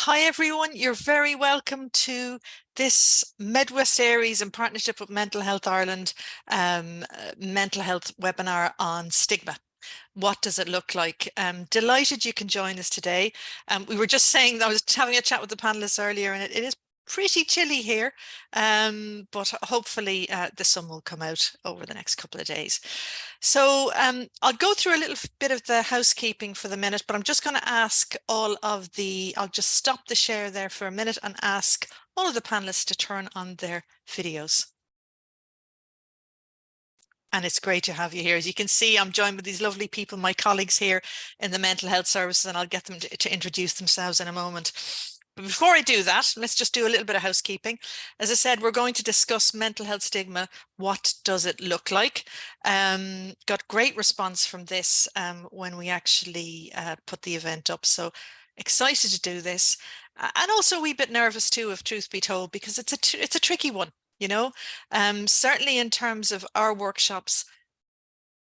Hi everyone, you're very welcome to this Mid West ARIES in partnership with Mental Health Ireland mental health webinar on stigma. What does it look like? Delighted you can join us today. We were just saying, I was having a chat with the panelists earlier, and it is pretty chilly here, but hopefully the sun will come out over the next couple of days. So I'll go through a little bit of the housekeeping for the minute, but I'm just going to ask all of the, I'll just stop the share there for a minute and ask all of the panelists to turn on their videos. And it's great to have you here. As you can see, I'm joined with these lovely people, my colleagues here in the mental health services, and I'll get them to introduce themselves in a moment. But before I do that, let's just do a little bit of housekeeping. As I said, we're going to discuss mental health stigma. What does it look like? Got great response from this when we actually put the event up. So excited to do this. And also a wee bit nervous too, if truth be told, because it's a tricky one. You know, certainly in terms of our workshops,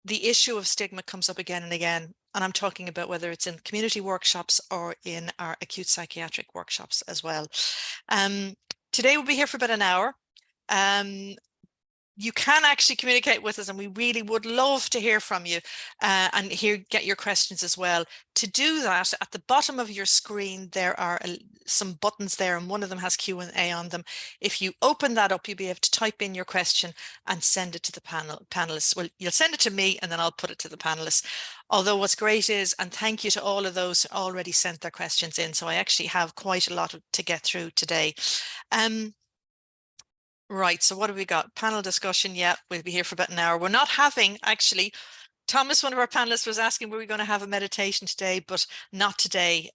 the issue of stigma comes up again and again. And I'm talking about whether it's in community workshops or in our acute psychiatric workshops as well. Today we'll be here for about an hour. You can actually communicate with us, and we really would love to hear from you and get your questions as well. To do that, at the bottom of your screen, there are some buttons there, and one of them has Q&A on them. If you open that up, you'll be able to type in your question and send it to the panelists. Well, you'll send it to me, and then I'll put it to the panelists. Although what's great is, and thank you to all of those who already sent their questions in, so I actually have quite a lot to get through today. Right, so what have we got? Panel discussion, yeah, we'll be here for about an hour. We're not having, actually, Thomas, one of our panelists, was asking were we going to have a meditation today, but not today.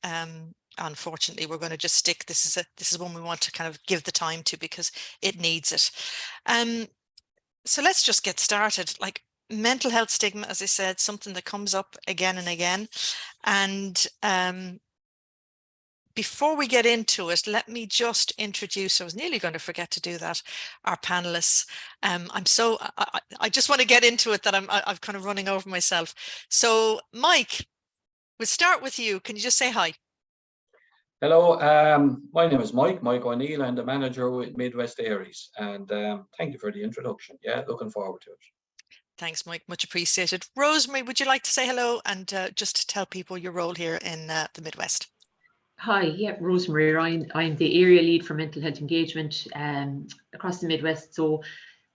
Unfortunately, we're going to just stick, this is one we want to kind of give the time to because it needs it. So let's just get started. Like, mental health stigma, as I said, something that comes up again and again. And before we get into it, let me just introduce, I was nearly going to forget to do that, our panelists. I just want to get into it that I'm kind of running over myself. So Mike, we'll start with you. Can you just say hi? Hello, my name is Mike O'Neill. I'm the manager with Mid West ARIES, and thank you for the introduction. Yeah, looking forward to it. Thanks, Mike, much appreciated. Rosemary, would you like to say hello and just tell people your role here in the Midwest? Hi, yeah, Rosemary Ryan. I'm the area lead for mental health engagement across the Midwest. So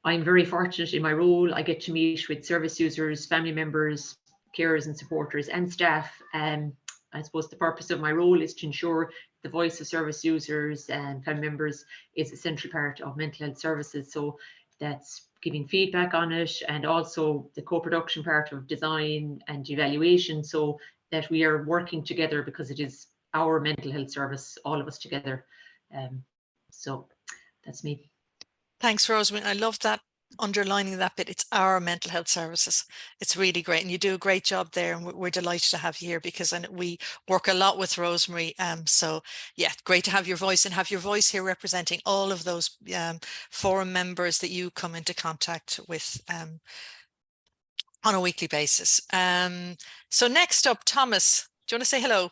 I'm very fortunate in my role. I get to meet with service users, family members, carers and supporters and staff. I suppose the purpose of my role is to ensure the voice of service users and family members is a central part of mental health services. So that's giving feedback on it, and also the co-production part of design and evaluation, so that we are working together because it is our mental health service, all of us together. So that's me. Thanks, Rosemary. I love that, underlining that bit. It's our mental health services. It's really great, and you do a great job there, and we're delighted to have you here because we work a lot with Rosemary. So yeah, great to have your voice, and have your voice here representing all of those forum members that you come into contact with on a weekly basis. So next up, Thomas, do you want to say hello?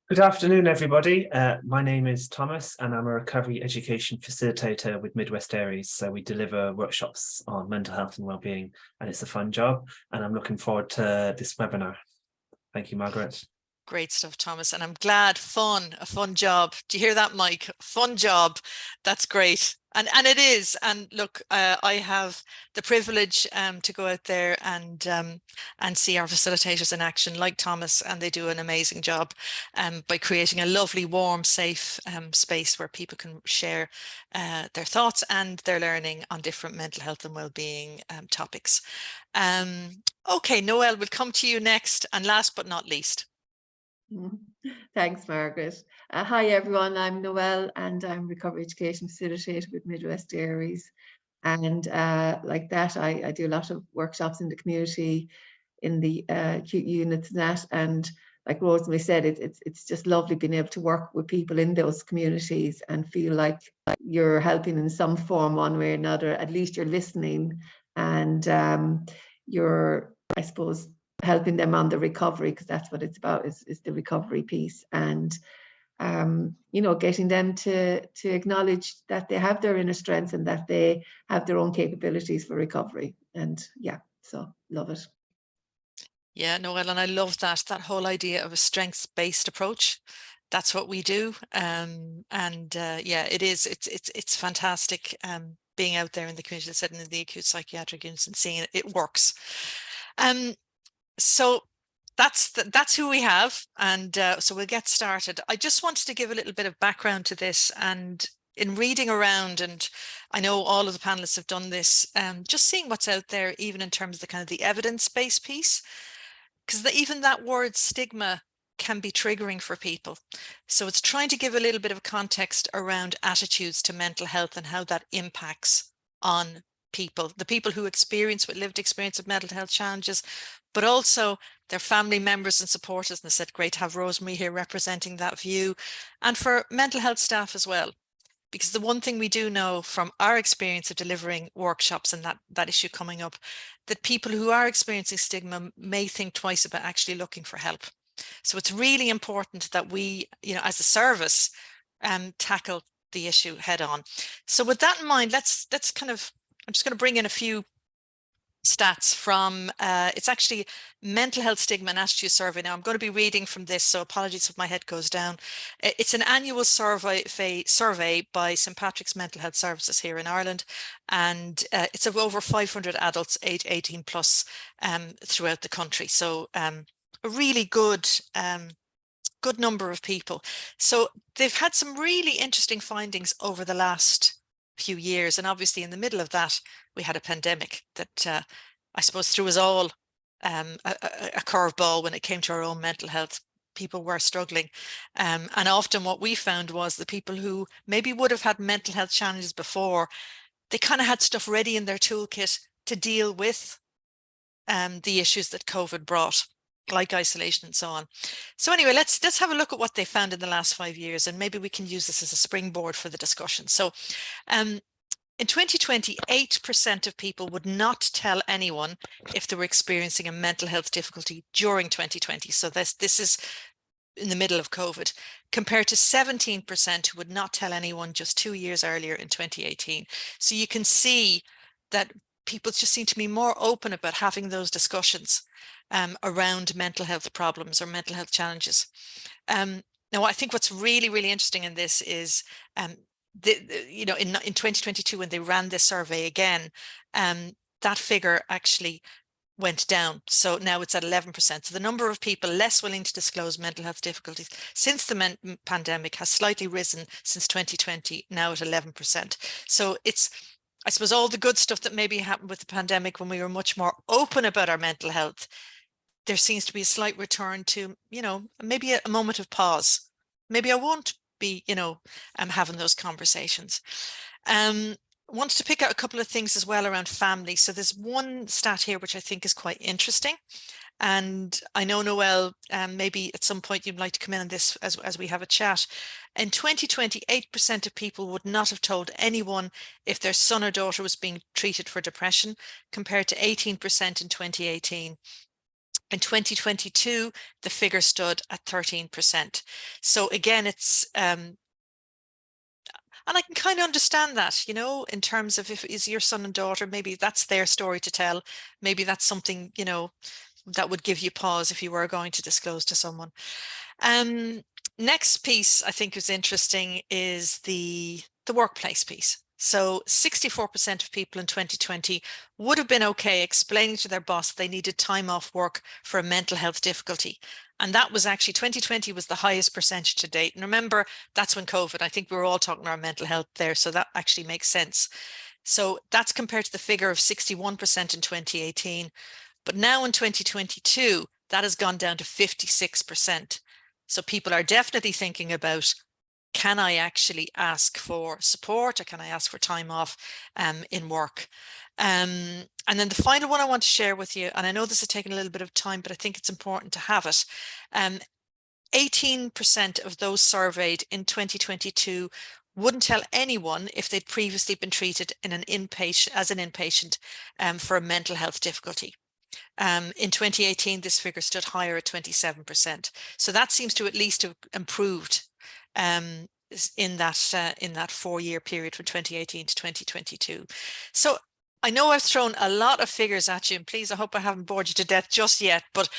Good afternoon, everybody. My name is Thomas, and I'm a recovery education facilitator with Mid West ARIES. So we deliver workshops on mental health and wellbeing, and it's a fun job. And I'm looking forward to this webinar. Thank you, Margaret. Great stuff, Thomas. And I'm glad, a fun job. Do you hear that, Mike? Fun job. That's great. And it is. And look, I have the privilege to go out there and see our facilitators in action, like Thomas, and they do an amazing job by creating a lovely, warm, safe space where people can share their thoughts and their learning on different mental health and well-being topics. Okay, Noelle, we'll come to you next, and last but not least. Thanks, Margaret. Hi, everyone. I'm Noelle, and I'm Recovery Education Facilitator with Mid West ARIES. And like that, I do a lot of workshops in the community, in the acute units and that. And like Rosemary said, it's just lovely being able to work with people in those communities and feel like you're helping in some form, one way or another. At least you're listening, and you're, I suppose, helping them on the recovery, because that's what it's about, is the recovery piece. And you know, getting them to acknowledge that they have their inner strength and that they have their own capabilities for recovery. And yeah, so love it. Yeah, Noelle, and I love that whole idea of a strengths-based approach. That's what we do. Yeah, it's fantastic being out there in the community, sitting in the acute psychiatric units and seeing it works. So that's who we have, and so we'll get started. I just wanted to give a little bit of background to this, and in reading around, and I know all of the panelists have done this, just seeing what's out there, even in terms of the kind of the evidence-based piece, because even that word stigma can be triggering for people. So it's trying to give a little bit of context around attitudes to mental health and how that impacts on people, the people who experience with lived experience of mental health challenges, but also their family members and supporters. And I said, great to have Rosemary here representing that view, and for mental health staff as well. Because the one thing we do know from our experience of delivering workshops and that issue coming up, that people who are experiencing stigma may think twice about actually looking for help. So it's really important that we, you know, as a service, tackle the issue head on. So with that in mind, let's kind of, I'm just going to bring in a few stats from, it's actually Mental Health Stigma and Attitude Survey. Now I'm going to be reading from this, so apologies if my head goes down. It's an annual survey by St. Patrick's Mental Health Services here in Ireland, and it's of over 500 adults age 18 plus throughout the country. So a really good good number of people. So they've had some really interesting findings over the last few years, and obviously in the middle of that we had a pandemic that I suppose threw us all a curveball when it came to our own mental health. People were struggling, and often what we found was the people who maybe would have had mental health challenges before, they kind of had stuff ready in their toolkit to deal with the issues that COVID brought, like isolation and so on. So anyway, let's have a look at what they found in the last 5 years, and maybe we can use this as a springboard for the discussion. So in 2020, 8% of people would not tell anyone if they were experiencing a mental health difficulty during 2020. So this is in the middle of COVID, compared to 17% who would not tell anyone just 2 years earlier in 2018. So you can see that people just seem to be more open about having those discussions around mental health problems or mental health challenges. Now, I think what's really, really interesting in this is, you know, in 2022, when they ran this survey again, that figure actually went down. So now it's at 11%. So the number of people less willing to disclose mental health difficulties since the pandemic has slightly risen since 2020, now at 11%. So it's, I suppose, all the good stuff that maybe happened with the pandemic when we were much more open about our mental health, there seems to be a slight return to, you know, maybe a moment of pause. Maybe I won't be, you know, having those conversations. Wanted to pick out a couple of things as well around family. So there's one stat here which I think is quite interesting, and I know, Noelle, maybe at some point you'd like to come in on this as we have a chat. In 2020, 8% of people would not have told anyone if their son or daughter was being treated for depression, compared to 18% in 2018. In 2022, the figure stood at 13%. So again, it's, and I can kind of understand that, you know, in terms of if is your son and daughter, maybe that's their story to tell. Maybe that's something, you know, that would give you pause if you were going to disclose to someone. Next piece I think is interesting is the workplace piece. So 64% of people in 2020 would have been okay explaining to their boss they needed time off work for a mental health difficulty. And that was actually, 2020 was the highest percentage to date. And remember, that's when COVID, I think we were all talking about mental health there. So that actually makes sense. So that's compared to the figure of 61% in 2018. But now in 2022, that has gone down to 56%. So people are definitely thinking about, can I actually ask for support, or can I ask for time off in work? And then the final one I want to share with you, and I know this has taken a little bit of time, but I think it's important to have it. 18% of those surveyed in 2022 wouldn't tell anyone if they'd previously been treated in an inpatient for a mental health difficulty. In 2018, this figure stood higher at 27%. So that seems to at least have improved in that 4-year period from 2018 to 2022. So I know I've thrown a lot of figures at you, and please, I hope I haven't bored you to death just yet, but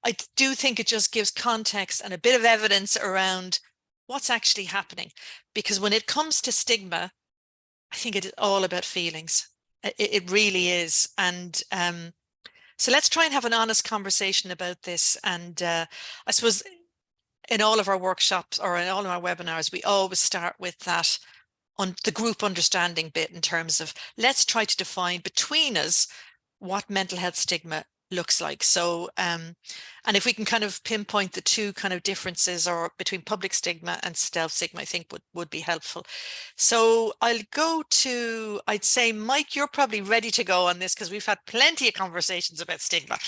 I do think it just gives context and a bit of evidence around what's actually happening. Because when it comes to stigma, I think it is all about feelings. It really is. And so let's try and have an honest conversation about this. And I suppose in all of our workshops or in all of our webinars, we always start with that on the group understanding bit, in terms of let's try to define between us what mental health stigma looks like. So and if we can kind of pinpoint the two kind of differences or between public stigma and self-stigma, I think would be helpful. So I'll go to, I'd say, Mike, you're probably ready to go on this, because we've had plenty of conversations about stigma.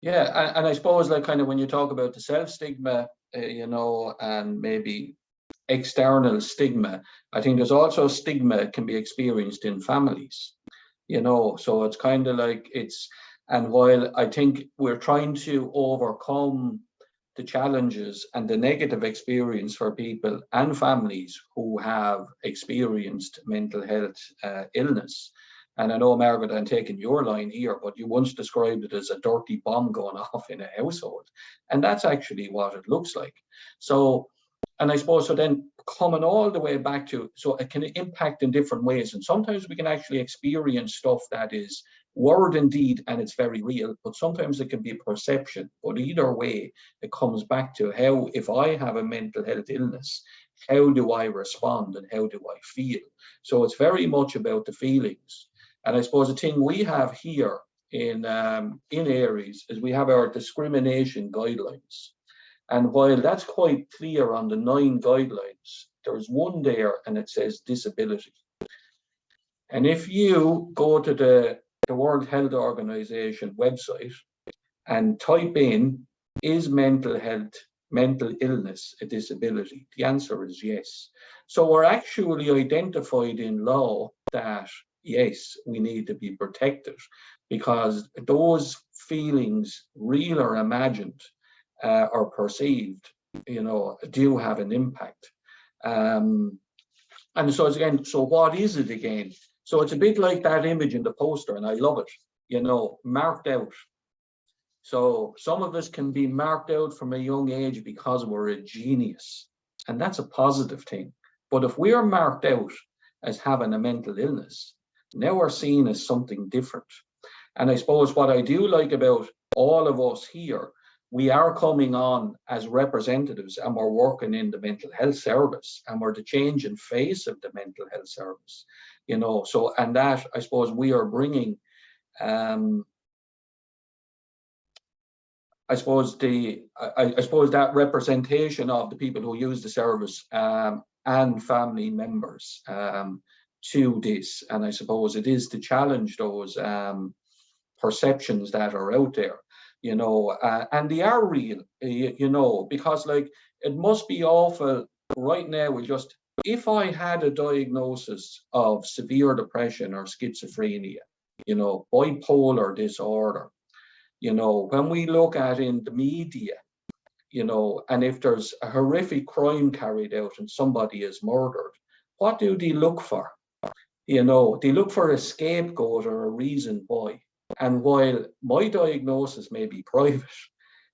Yeah, and I suppose, like, kind of when you talk about the self-stigma, you know, and maybe external stigma, I think there's also stigma can be experienced in families, you know, so it's kind of like and while I think we're trying to overcome the challenges and the negative experience for people and families who have experienced mental health illness. And I know, Margaret, I'm taking your line here, but you once described it as a dirty bomb going off in a household. And that's actually what it looks like. So, and I suppose, so then coming all the way back to, so it can impact in different ways. And sometimes we can actually experience stuff that is word indeed, and it's very real, but sometimes it can be perception. But either way, it comes back to how, if I have a mental health illness, how do I respond and how do I feel? So it's very much about the feelings. And I suppose the thing we have here in ARIES is we have our discrimination guidelines. And while that's quite clear on the 9 guidelines, there's one there and it says disability. And if you go to the World Health Organization website and type in, is mental illness a disability? The answer is yes. So we're actually identified in law that yes, we need to be protected, because those feelings, real or imagined or perceived, you know, do have an impact. And so again, so what is it again? So it's a bit like that image in the poster, and I love it, you know, marked out. So some of us can be marked out from a young age because we're a genius, and that's a positive thing. But if we're marked out as having a mental illness, now we're seen as something different. And I suppose what I do like about all of us here, we are coming on as representatives and we're working in the mental health service, and we're the changing face of the mental health service, you know. So, and that, I suppose, we are bringing, I suppose that representation of the people who use the service and family members to this. And I suppose it is to challenge those perceptions that are out there, you know, and they are real, you know, because like it must be awful right now. If I had a diagnosis of severe depression or schizophrenia, you know, bipolar disorder, you know, when we look at in the media, you know, and if there's a horrific crime carried out and somebody is murdered, what do they look for? You know, they look for a scapegoat or a reason why. And while my diagnosis may be private,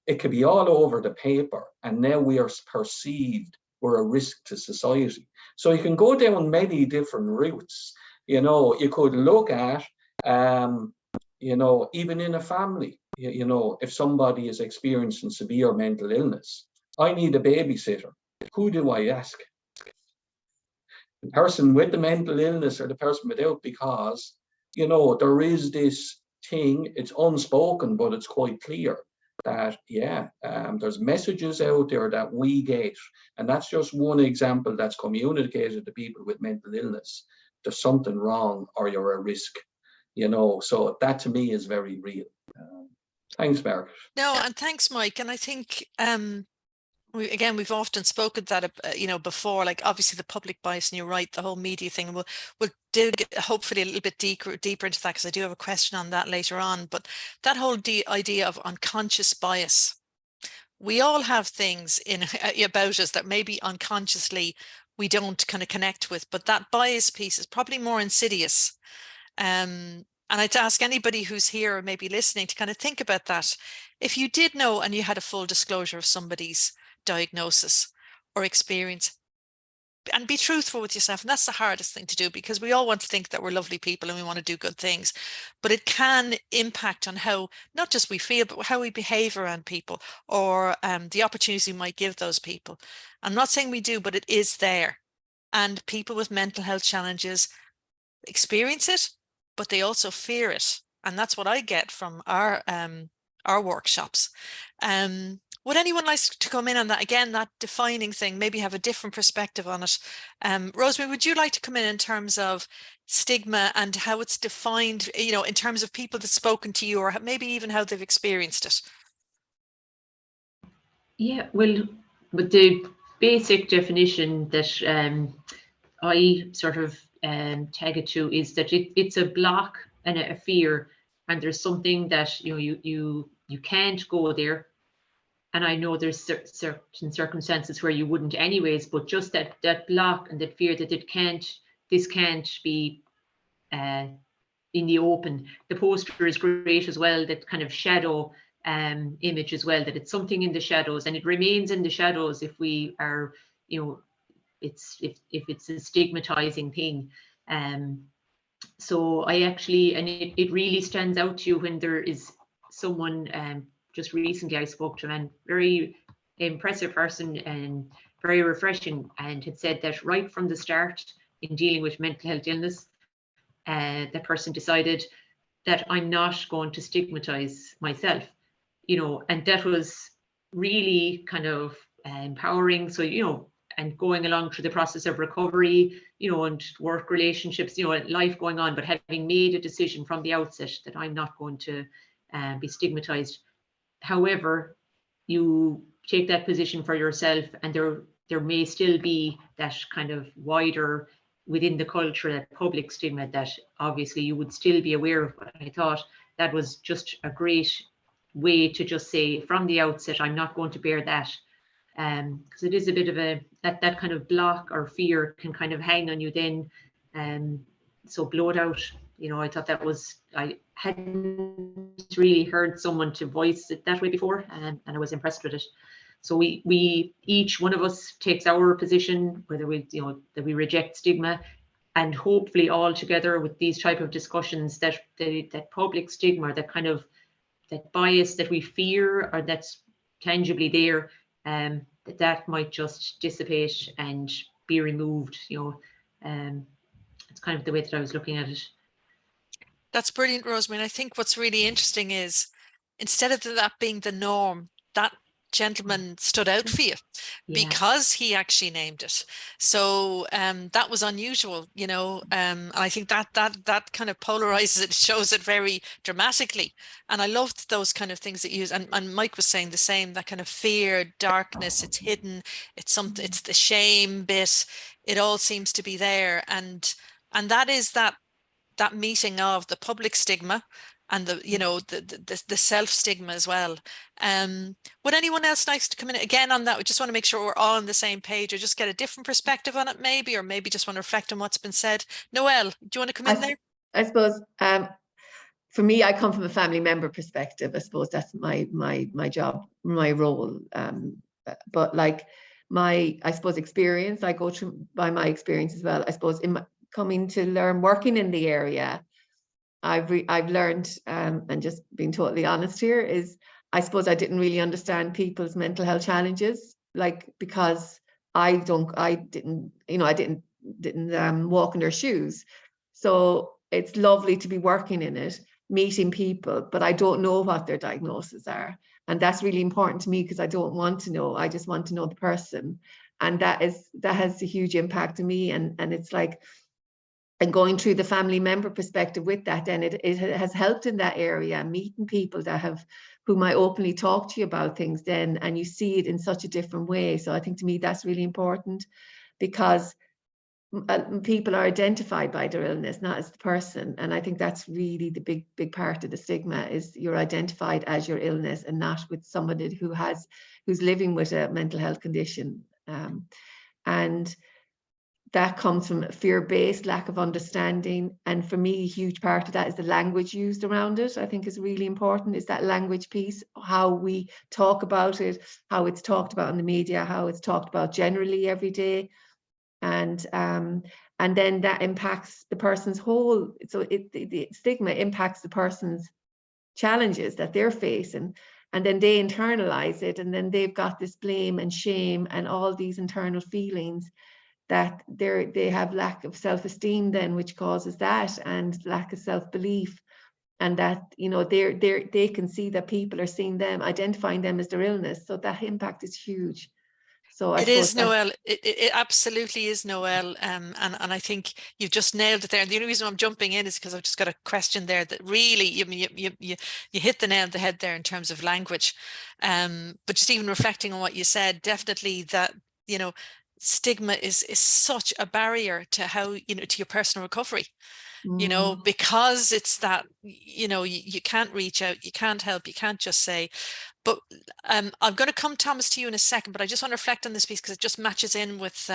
it could be all over the paper. And now we are perceived, we're a risk to society. So you can go down many different routes. You know, you could look at, you know, even in a family, you know, if somebody is experiencing severe mental illness, I need a babysitter. Who do I ask? The person with the mental illness or the person without, because, you know, there is this thing, it's unspoken, but it's quite clear that, yeah, there's messages out there that we get, and that's just one example that's communicated to people with mental illness. There's something wrong or you're a risk, you know, so that to me is very real. Thanks, Margaret. No, and thanks, Mike. And I think, we've often spoken that, you know, before, like obviously the public bias, and you're right, the whole media thing, we'll dig hopefully a little bit deeper into that, because I do have a question on that later on. But that whole idea of unconscious bias, we all have things in about us that maybe unconsciously we don't kind of connect with, but that bias piece is probably more insidious. And I'd ask anybody who's here or maybe listening to kind of think about that. If you did know and you had a full disclosure of somebody's diagnosis or experience, and be truthful with yourself. And that's the hardest thing to do, because we all want to think that we're lovely people and we want to do good things, but it can impact on how not just we feel, but how we behave around people, or the opportunities we might give those people. I'm not saying we do, but it is there. And people with mental health challenges experience it, but they also fear it. And that's what I get from our workshops. Would anyone like to come in on that? Again, that defining thing, maybe have a different perspective on it. Rosemary, would you like to come in terms of stigma and how it's defined, you know, in terms of people that's spoken to you, or maybe even how they've experienced it? Yeah, well, but the basic definition that I sort of tag it to is that it's a block and a fear, and there's something that you can't go there. And I know there's certain circumstances where you wouldn't anyways, but just that block and that fear that this can't be in the open. The poster is great as well, that kind of shadow image as well, that it's something in the shadows, and it remains in the shadows if we are, if it's a stigmatizing thing. So I actually, and it really stands out to you when there is someone, just recently I spoke to, and very impressive person and very refreshing, and had said that right from the start in dealing with mental health illness, the person decided that I'm not going to stigmatize myself, and that was really kind of empowering. So, and going along through the process of recovery, and work relationships, life going on, but having made a decision from the outset that I'm not going to be stigmatized. However, you take that position for yourself, and there may still be that kind of wider within the culture, that public stigma that obviously you would still be aware of. But I thought that was just a great way to just say from the outset, I'm not going to bear that. Because it is a bit of that kind of block or fear can kind of hang on you then. So blow it out. I thought that was, I hadn't really heard someone to voice it that way before, and I was impressed with it. So we each one of us takes our position, whether we, that we reject stigma, and hopefully all together with these type of discussions, that public stigma, that kind of that bias that we fear, or that's tangibly there, that might just dissipate and be removed. It's kind of the way that I was looking at it. That's brilliant, Rosemary. And I think what's really interesting is, instead of that being the norm, that gentleman stood out for you because he actually named it. So that was unusual, and I think that kind of polarizes it, shows it very dramatically. And I loved those kind of things that you use. And Mike was saying the same, that kind of fear, darkness, it's hidden, it's something, it's the shame bit, it all seems to be there. And that is that meeting of the public stigma and the self-stigma as well. Would anyone else like to come in again on that? We just want to make sure we're all on the same page, or just get a different perspective on it maybe, or maybe just want to reflect on what's been said. Noelle, do you want to come in there? I suppose for me, I come from a family member perspective. I suppose that's my job, my role. But like I suppose experience, I go through by my experience as well. I suppose in coming to learn, working in the area, I've learned, and just being totally honest here, is I suppose I didn't really understand people's mental health challenges, like, because I didn't walk in their shoes. So it's lovely to be working in it, meeting people, but I don't know what their diagnoses are. And that's really important to me, because I don't want to know. I just want to know the person. And that has a huge impact on me. And it's like, and going through the family member perspective with that, then it has helped in that area, meeting people who might openly talk to you about things then, and you see it in such a different way. So I think to me that's really important, because people are identified by their illness, not as the person. And I think that's really the big part of the stigma, is you're identified as your illness and not with somebody who's living with a mental health condition. And that comes from a fear-based lack of understanding. And for me, a huge part of that is the language used around it. I think is really important, is that language piece, how we talk about it, how it's talked about in the media, how it's talked about generally every day. And then that impacts the person's whole, so the stigma impacts the person's challenges that they're facing, and then they internalize it, and then they've got this blame and shame and all these internal feelings that they have lack of self-esteem then, which causes that, and lack of self-belief, and that, you know, they can see that people are seeing them, identifying them as their illness, so that impact is huge. So it is, Noelle. It absolutely is, Noelle. And I think you've just nailed it there. And the only reason I'm jumping in is because I've just got a question there that really, you hit the nail on the head there in terms of language. But just even reflecting on what you said, definitely that, you know, stigma is such a barrier to how, you know, to your personal recovery. You know, because it's that, you know, you can't reach out, you can't help, you can't just say. But I'm going to come, Thomas, to you in a second, but I just want to reflect on this piece because it just matches in with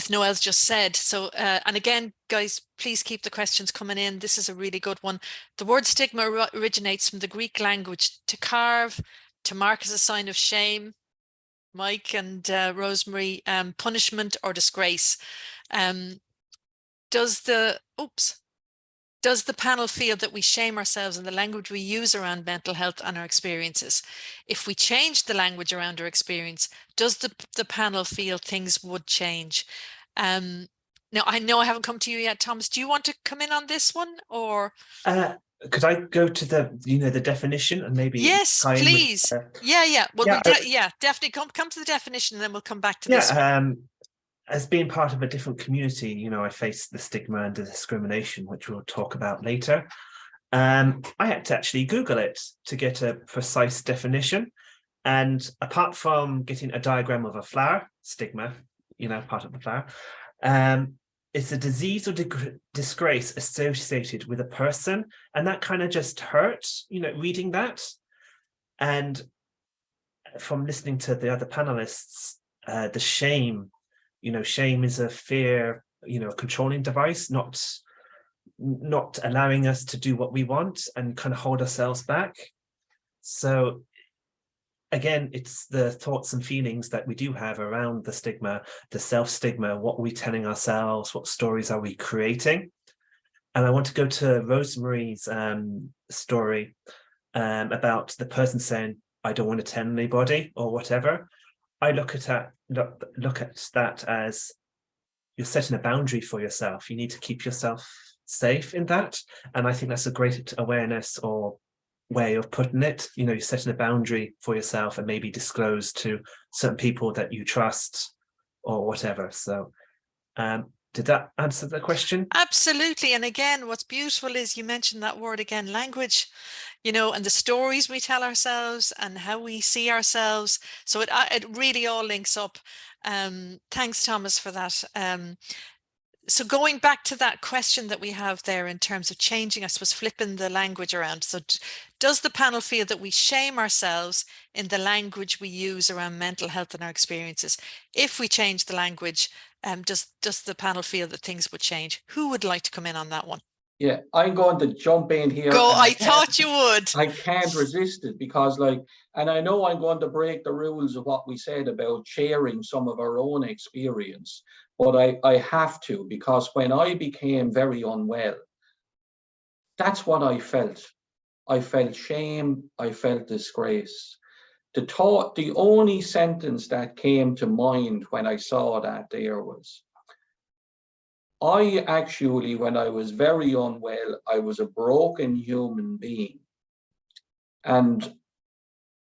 Noelle's just said. So, and again, guys, please keep the questions coming in. This is a really good one. The word stigma originates from the Greek language to carve, to mark as a sign of shame. Mike and Rosemary, punishment or disgrace. Does the panel feel that we shame ourselves in the language we use around mental health and our experiences? If we change the language around our experience, does the panel feel things would change? Now, I know I haven't come to you yet, Thomas. Do you want to come in on this one, or? Could I go to the definition and maybe? Yes, please. Yeah. Well, definitely come to the definition, and then we'll come back to this one. As being part of a different community, you know, I face the stigma and the discrimination, which we'll talk about later. I had to actually Google it to get a precise definition. And apart from getting a diagram of a flower, stigma, you know, part of the flower, it's a disease or disgrace associated with a person. And that kind of just hurts, you know, reading that. And from listening to the other panelists, the shame, you know, shame is a fear, you know, a controlling device, not allowing us to do what we want and kind of hold ourselves back. So again, it's the thoughts and feelings that we do have around the stigma, the self-stigma, what are we telling ourselves, what stories are we creating? And I want to go to Rosemary's story about the person saying, I don't want to tell anybody or whatever. I look at that as you're setting a boundary for yourself. You need to keep yourself safe in that. And I think that's a great awareness or way of putting it. You know, you're setting a boundary for yourself and maybe disclose to certain people that you trust or whatever. So did that answer the question? Absolutely. And again, what's beautiful is you mentioned that word again, language, you know, and the stories we tell ourselves and how we see ourselves. So it really all links up. Thanks, Thomas, for that. So going back to that question that we have there in terms of changing, I suppose, flipping the language around. So does the panel feel that we shame ourselves in the language we use around mental health and our experiences? If we change the language, does the panel feel that things would change? Who would like to come in on that one? Yeah, I'm going to jump in here. Go, I thought you would. I can't resist it because and I know I'm going to break the rules of what we said about sharing some of our own experience, but I have to, because when I became very unwell, that's what I felt. I felt shame, I felt disgrace. The only sentence that came to mind when I saw that there was, I actually, when I was very unwell, I was a broken human being. And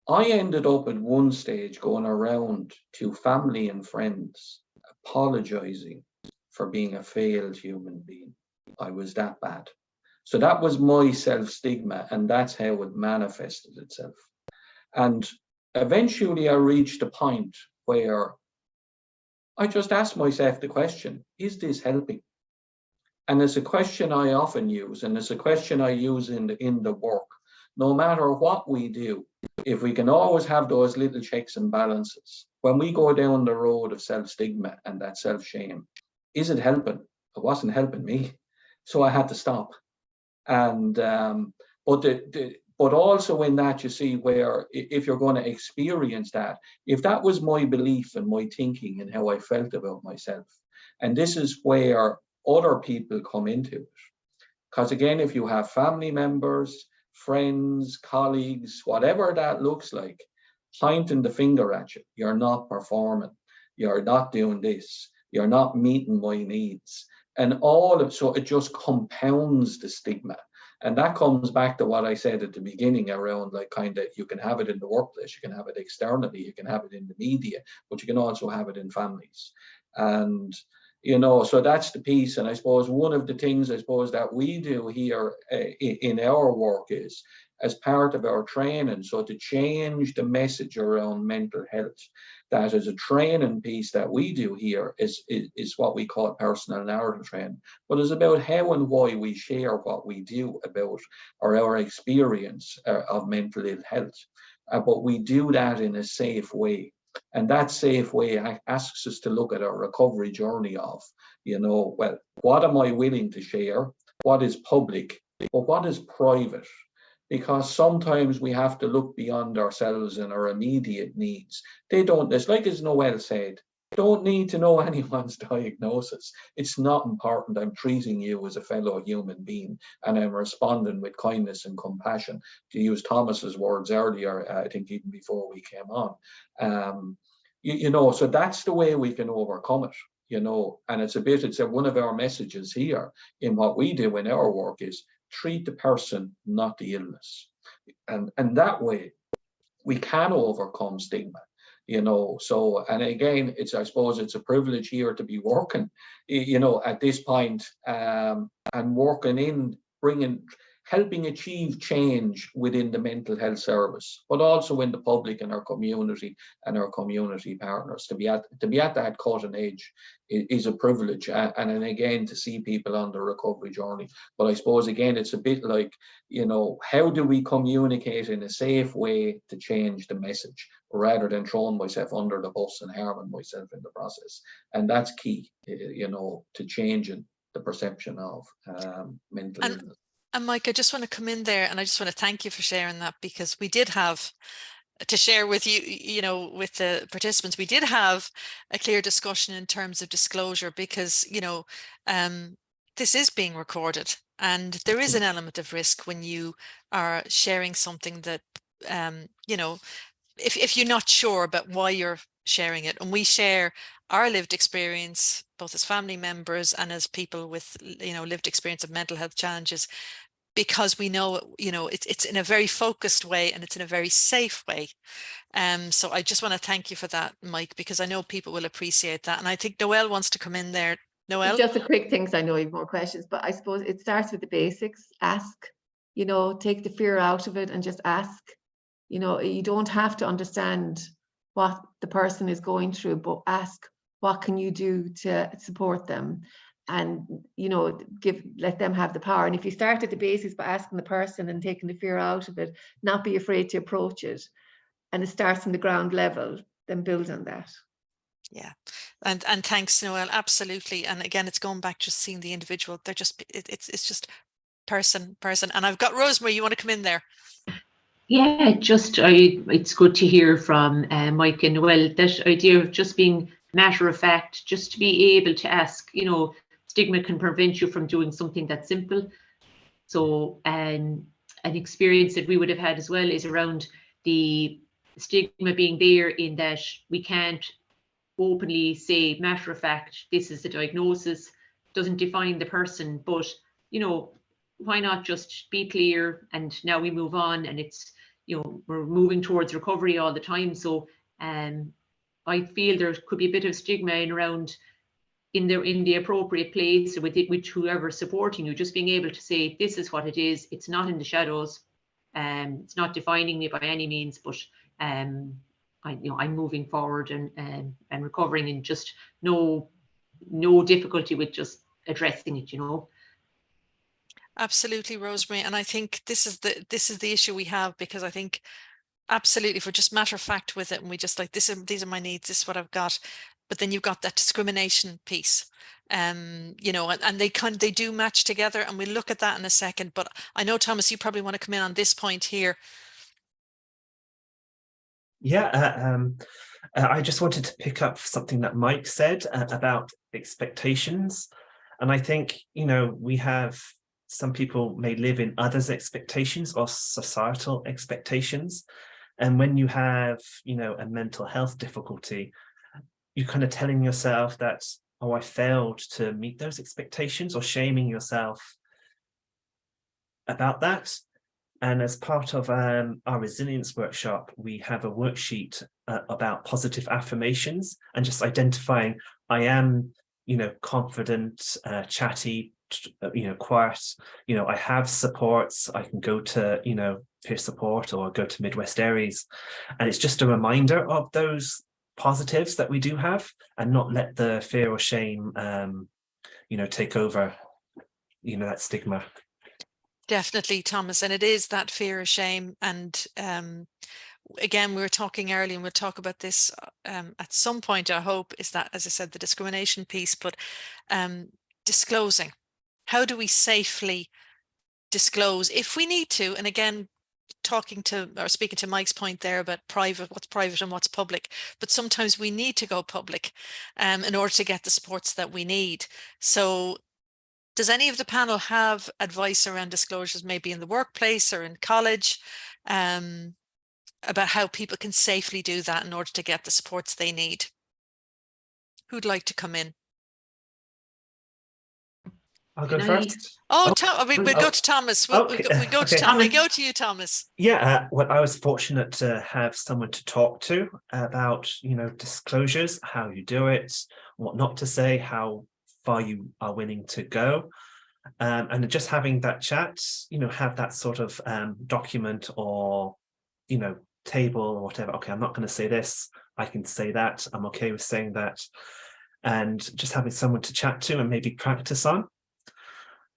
I ended up at one stage going around to family and friends, apologizing for being a failed human being. I was that bad. So that was my self-stigma, and that's how it manifested itself. And eventually I reached a point where I just ask myself the question, is this helping? And it's a question I often use, and it's a question I use in the work. No matter what we do, if we can always have those little checks and balances, when we go down the road of self-stigma and that self-shame, is it helping? It wasn't helping me, so I had to stop. And but also in that, you see, where if you're going to experience that, if that was my belief and my thinking and how I felt about myself, and this is where other people come into it. Because again, if you have family members, friends, colleagues, whatever that looks like, pointing the finger at you, you're not performing, you're not doing this, you're not meeting my needs. And so it just compounds the stigma. And that comes back to what I said at the beginning around, like, kind of, you can have it in the workplace, you can have it externally, you can have it in the media, but you can also have it in families. And, you know, so that's the piece. And I suppose one of the things, I suppose, that we do here in our work is, as part of our training, so to change the message around mental health, that is a training piece that we do here is what we call personal narrative training. But it's about how and why we share what we do about our experience of mental ill health. But we do that in a safe way. And that safe way asks us to look at our recovery journey of, you know, well, what am I willing to share? What is public? But what is private? Because sometimes we have to look beyond ourselves and our immediate needs. They don't, it's like as Noelle said, don't need to know anyone's diagnosis. It's not important. I'm treating you as a fellow human being, and I'm responding with kindness and compassion, to use Thomas's words earlier, I think even before we came on. You know, so that's the way we can overcome it, you know, and it's one of our messages here in what we do in our work is, treat the person, not the illness. And that way we can overcome stigma, you know. So, and again, I suppose it's a privilege here to be working, you know, at this point, and working in helping achieve change within the mental health service, but also in the public and our community partners. To be at that cutting edge is a privilege, and then again, to see people on the recovery journey. But I suppose again, it's a bit like, you know, how do we communicate in a safe way to change the message, rather than throwing myself under the bus and harming myself in the process? And that's key, you know, to changing the perception of mental illness. And Mike, I just want to come in there, and I just want to thank you for sharing that, because we did have to share with you, you know, with the participants, we did have a clear discussion in terms of disclosure, because, you know, this is being recorded, and there is an element of risk when you are sharing something that, you know, if you're not sure about why you're sharing it. And we share our lived experience, both as family members and as people with, you know, lived experience of mental health challenges, because we know, you know, it's in a very focused way, and it's in a very safe way. So I just want to thank you for that, Mike, because I know people will appreciate that. And I think Noelle wants to come in there. Noelle? Just a quick thing, so I know you have more questions, but I suppose it starts with the basics. Ask, you know, take the fear out of it and just ask. You know, you don't have to understand what the person is going through, but ask, what can you do to support them? And, you know, let them have the power. And if you start at the basics by asking the person and taking the fear out of it, not be afraid to approach it, and it starts from the ground level, then build on that. Yeah, and thanks, Noelle. Absolutely. And again, it's going back to seeing the individual. They're just, it's just person. And I've got Rosemary. You want to come in there? Yeah, it's good to hear from Mike and Noelle, that idea of just being matter of fact, just to be able to ask. You know, stigma can prevent you from doing something that's simple. So an experience that we would have had as well is around the stigma being there, in that we can't openly say, matter of fact, this is the diagnosis, doesn't define the person. But, you know, why not just be clear, and now we move on, and it's, you know, we're moving towards recovery all the time. So I feel there could be a bit of stigma in around in the appropriate place with whoever's supporting you, just being able to say, this is what it is. It's not in the shadows, it's not defining me by any means, but I'm moving forward and recovering, and just no difficulty with just addressing it, Absolutely, Rosemary. And I think this is the issue we have, because I think absolutely, if we're just matter of fact with it, and we just like, these are my needs, this is what I've got. But then you've got that discrimination piece, and they do match together, and we'll look at that in a second. But I know, Thomas, you probably want to come in on this point here. Yeah, I just wanted to pick up something that Mike said about expectations. And I think, we have, some people may live in others' expectations or societal expectations. And when you have, a mental health difficulty, you're kind of telling yourself that, oh, I failed to meet those expectations, or shaming yourself about that. And as part of our resilience workshop, we have a worksheet about positive affirmations, and just identifying, I am, confident, chatty, quiet, I have supports, I can go to, peer support, or go to Mid West ARIES. And it's just a reminder of those positives that we do have, and not let the fear or shame, take over, that stigma. Definitely, Thomas. And it is that fear of shame. And again, we were talking earlier, and we'll talk about this at some point, I hope, is that, as I said, the discrimination piece, but disclosing. How do we safely disclose if we need to? And again, speaking to Mike's point there about what's private and what's public, but sometimes we need to go public in order to get the supports that we need. So does any of the panel have advice around disclosures, maybe in the workplace or in college, about how people can safely do that in order to get the supports they need? Who'd like to come in? I'll go first. We'll go to Thomas. We go to you, Thomas. Yeah, well, I was fortunate to have someone to talk to about, disclosures, how you do it, what not to say, how far you are willing to go. And just having that chat, have that sort of document or, table or whatever. Okay, I'm not going to say this, I can say that, I'm okay with saying that. And just having someone to chat to and maybe practice on.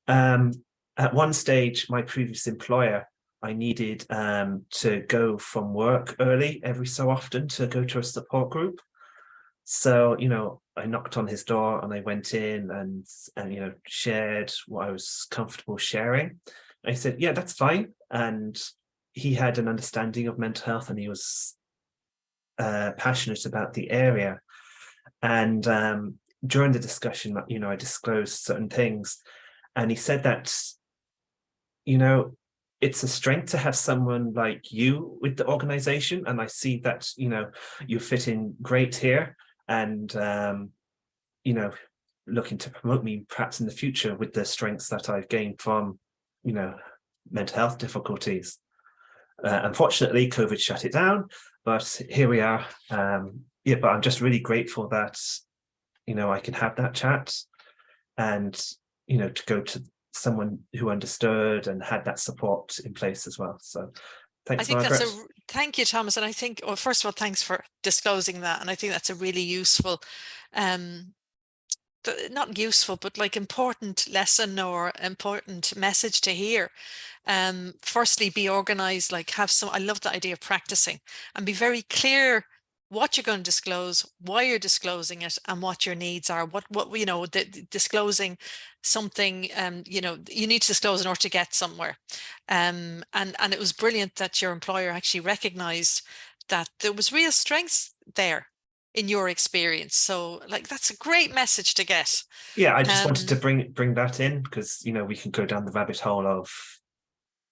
At one stage, my previous employer, I needed to go from work early every so often to go to a support group. So, I knocked on his door, and I went in and shared what I was comfortable sharing. I said, yeah, that's fine. And he had an understanding of mental health, and he was passionate about the area. And during the discussion, I disclosed certain things. And he said that, it's a strength to have someone like you with the organization. And I see that, you fit in great here, and, looking to promote me perhaps in the future with the strengths that I've gained from, mental health difficulties. Unfortunately, COVID shut it down, but here we are. But I'm just really grateful that, I can have that chat, and, to go to someone who understood and had that support in place as well. So thanks, Margaret. Thank you, Thomas. And I think, well, first of all, thanks for disclosing that. And I think that's a really useful, not useful, but like important lesson or important message to hear. Firstly, be organized, like I love the idea of practicing, and be very clear what you're going to disclose, why you're disclosing it, and what your needs are. Disclosing something, you need to disclose in order to get somewhere. And it was brilliant that your employer actually recognized that there was real strengths there in your experience. So that's a great message to get. Yeah, I just wanted to bring that in, because we can go down the rabbit hole of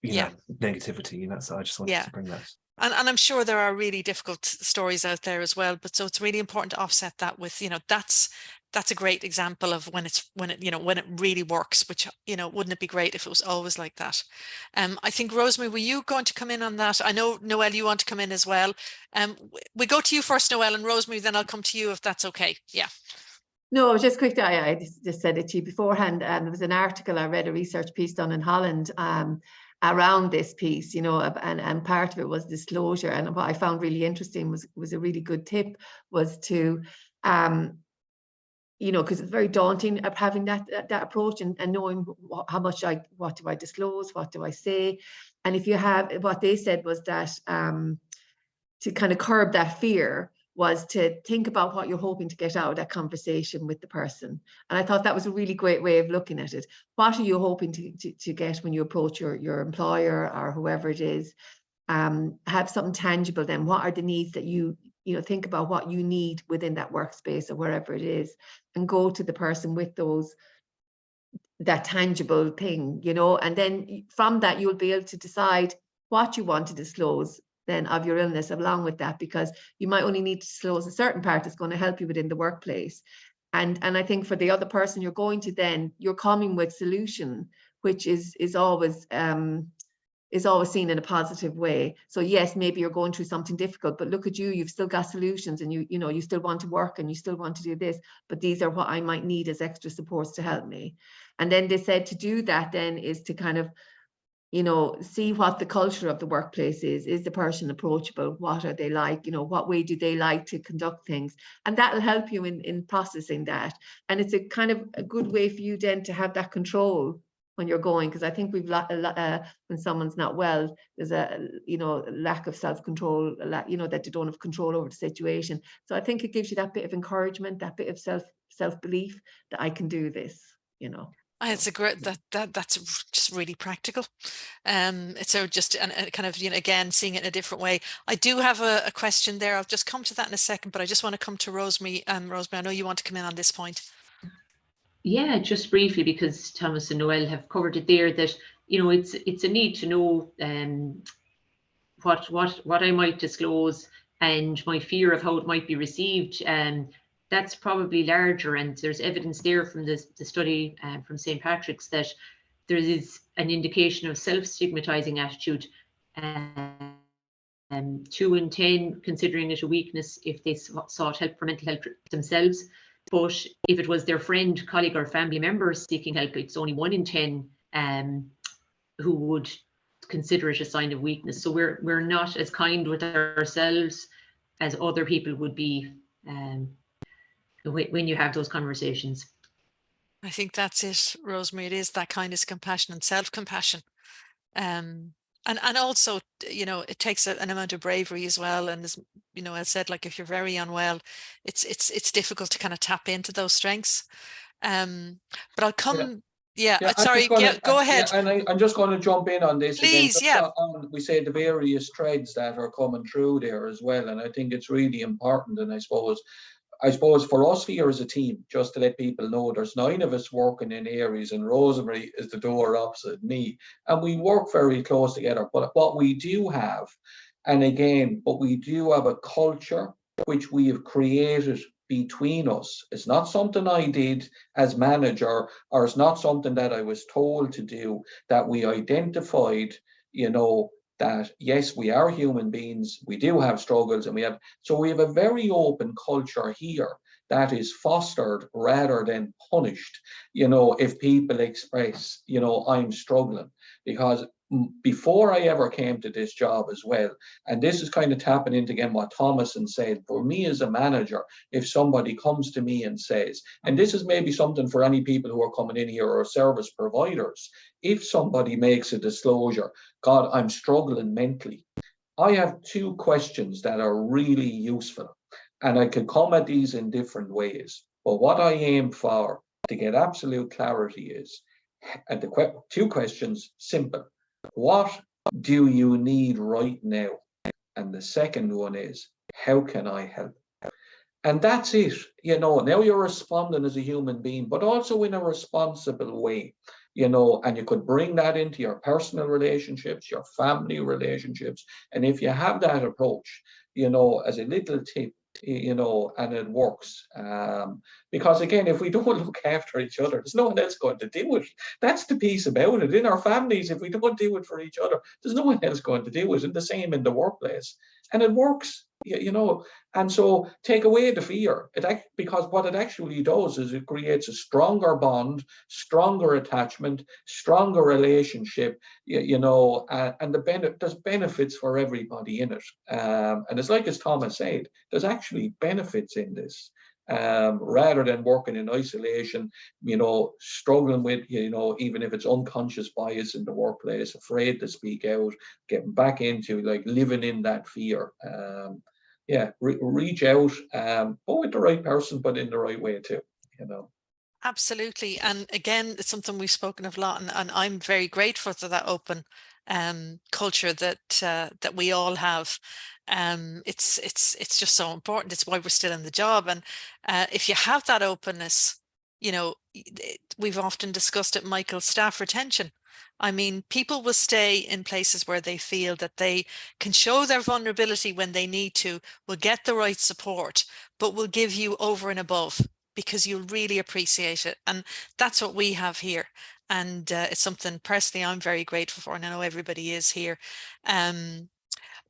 negativity, so I just wanted to bring that. And I'm sure there are really difficult stories out there as well, but so it's really important to offset that with, that's a great example of when it really works, which, wouldn't it be great if it was always like that? I think, Rosemary, were you going to come in on that? I know, Noelle, you want to come in as well. We go to you first, Noelle, and Rosemary, then I'll come to you if that's okay. Yeah. No, just quickly, I just said it to you beforehand. There was an article, I read a research piece done in Holland, around this piece, you know, and part of it was disclosure. And what I found really interesting was a really good tip was to, you know, because it's very daunting of having that approach and knowing how much what do I disclose, what do I say. And if you have, what they said was that to kind of curb that fear was to think about what you're hoping to get out of that conversation with the person. And I thought that was a really great way of looking at it. What are you hoping to get when you approach your employer or whoever it is? Have something tangible then. What are the needs that you know, think about what you need within that workspace or wherever it is, and go to the person with that tangible thing, you know, and then from that you'll be able to decide what you want to disclose then of your illness along with that, because you might only need to disclose a certain part that's going to help you within the workplace. And I think for the other person you're going to, then you're coming with solution, which is always seen in a positive way. So yes, maybe you're going through something difficult, but look at you, you've still got solutions, and you know, you still want to work and you still want to do this, but these are what I might need as extra supports to help me. And then they said to do that then is to kind of, you know, see what the culture of the workplace is. Is the person approachable? What are they like? You know, what way do they like to conduct things? And that'll help you in processing that. And it's a kind of a good way for you then to have that control when you're going, because I think we've when someone's not well, there's a, you know, lack of self-control, you know, that they don't have control over the situation. So I think it gives you that bit of encouragement, that bit of self-belief that I can do this, you know. It's a great that's just really practical. It's so just and kind of, you know, again, seeing it in a different way. I do have a question there. I'll just come to that in a second, but I just want to come to Rosemary. Rosemary, I know you want to come in on this point. Yeah, just briefly, because Thomas and Noelle have covered it there, that, you know, it's a need to know what I might disclose and my fear of how it might be received. That's probably larger, and there's evidence there from the study from St. Patrick's that there is an indication of self-stigmatizing attitude. 2 in 10 considering it a weakness if they sought help for mental health themselves. But if it was their friend, colleague, or family member seeking help, it's only 1 in 10 who would consider it a sign of weakness. So we're not as kind with ourselves as other people would be when you have those conversations. I think that's it, Rosemary. It is that kindness, compassion, and self-compassion. And also, you know, it takes an amount of bravery as well. And as you know, I said, like, if you're very unwell, it's difficult to kind of tap into those strengths. But I'll come. Yeah, sorry. Go ahead. Yeah, and I'm just going to jump in on this Please, again. We say the various threads that are coming through there as well, and I think it's really important. And I suppose for us here as a team, just to let people know, there's 9 of us working in ARIES, and Rosemary is the door opposite me, and we work very close together. But what we do have, we do have a culture which we have created between us. It's not something I did as manager, or it's not something that I was told to do, that we identified, you know, that yes, we are human beings, we do have struggles, and we have a very open culture here that is fostered rather than punished, you know, if people express, you know, I'm struggling. Because before I ever came to this job as well, and this is kind of tapping into again what Thomas said, for me as a manager, if somebody comes to me and says, and this is maybe something for any people who are coming in here or service providers, if somebody makes a disclosure, God, I'm struggling mentally, I have 2 questions that are really useful, and I can come at these in different ways. But what I aim for to get absolute clarity is, and the 2 questions, simple. What do you need right now? And the second one is, how can I help? And that's it. You know, now you're responding as a human being, but also in a responsible way, you know, and you could bring that into your personal relationships, your family relationships. And if you have that approach, you know, as a little tip, you know, and it works. Because again, if we don't look after each other, there's no one else going to do it. That's the piece about it. In our families, if we don't do it for each other, there's no one else going to do it. And the same in the workplace. And it works. you know, and so take away the fear. Because what it actually does is it creates a stronger bond, stronger attachment, stronger relationship, you know, and there's benefits for everybody in it. And it's like, as Thomas said, there's actually benefits in this. Rather than working in isolation, you know, struggling with, you know, even if it's unconscious bias in the workplace, afraid to speak out, getting back into like living in that fear. Yeah, reach out, but with the right person, but in the right way too, you know. Absolutely. And again, it's something we've spoken of a lot, and I'm very grateful for that open culture that that we all have. It's just so important. It's why we're still in the job. And if you have that openness, you know, we've often discussed it, Michael, staff retention. I mean, people will stay in places where they feel that they can show their vulnerability when they need to, will get the right support, but will give you over and above, because you'll really appreciate it. And that's what we have here. And it's something personally I'm very grateful for, and I know everybody is here.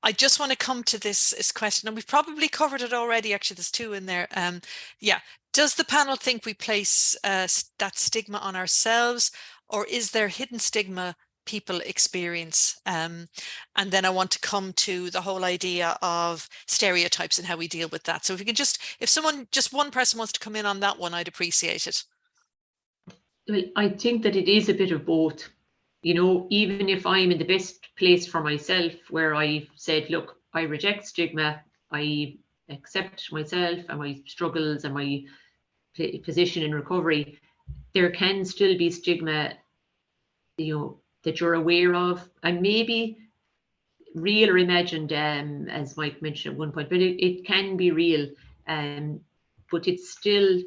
I just want to come to this question, and we've probably covered it already. Actually, there's two in there. Yeah. Does the panel think we place that stigma on ourselves, or is there hidden stigma people experience? And then I want to come to the whole idea of stereotypes and how we deal with that. So if you can if just one person wants to come in on that one, I'd appreciate it. Well, I think that it is a bit of both. You know, even if I'm in the best place for myself, where I've said, look, I reject stigma, I accept myself and my struggles and my position in recovery, there can still be stigma, you know, that you're aware of, and maybe real or imagined, as Mike mentioned at one point, but it can be real, but it's still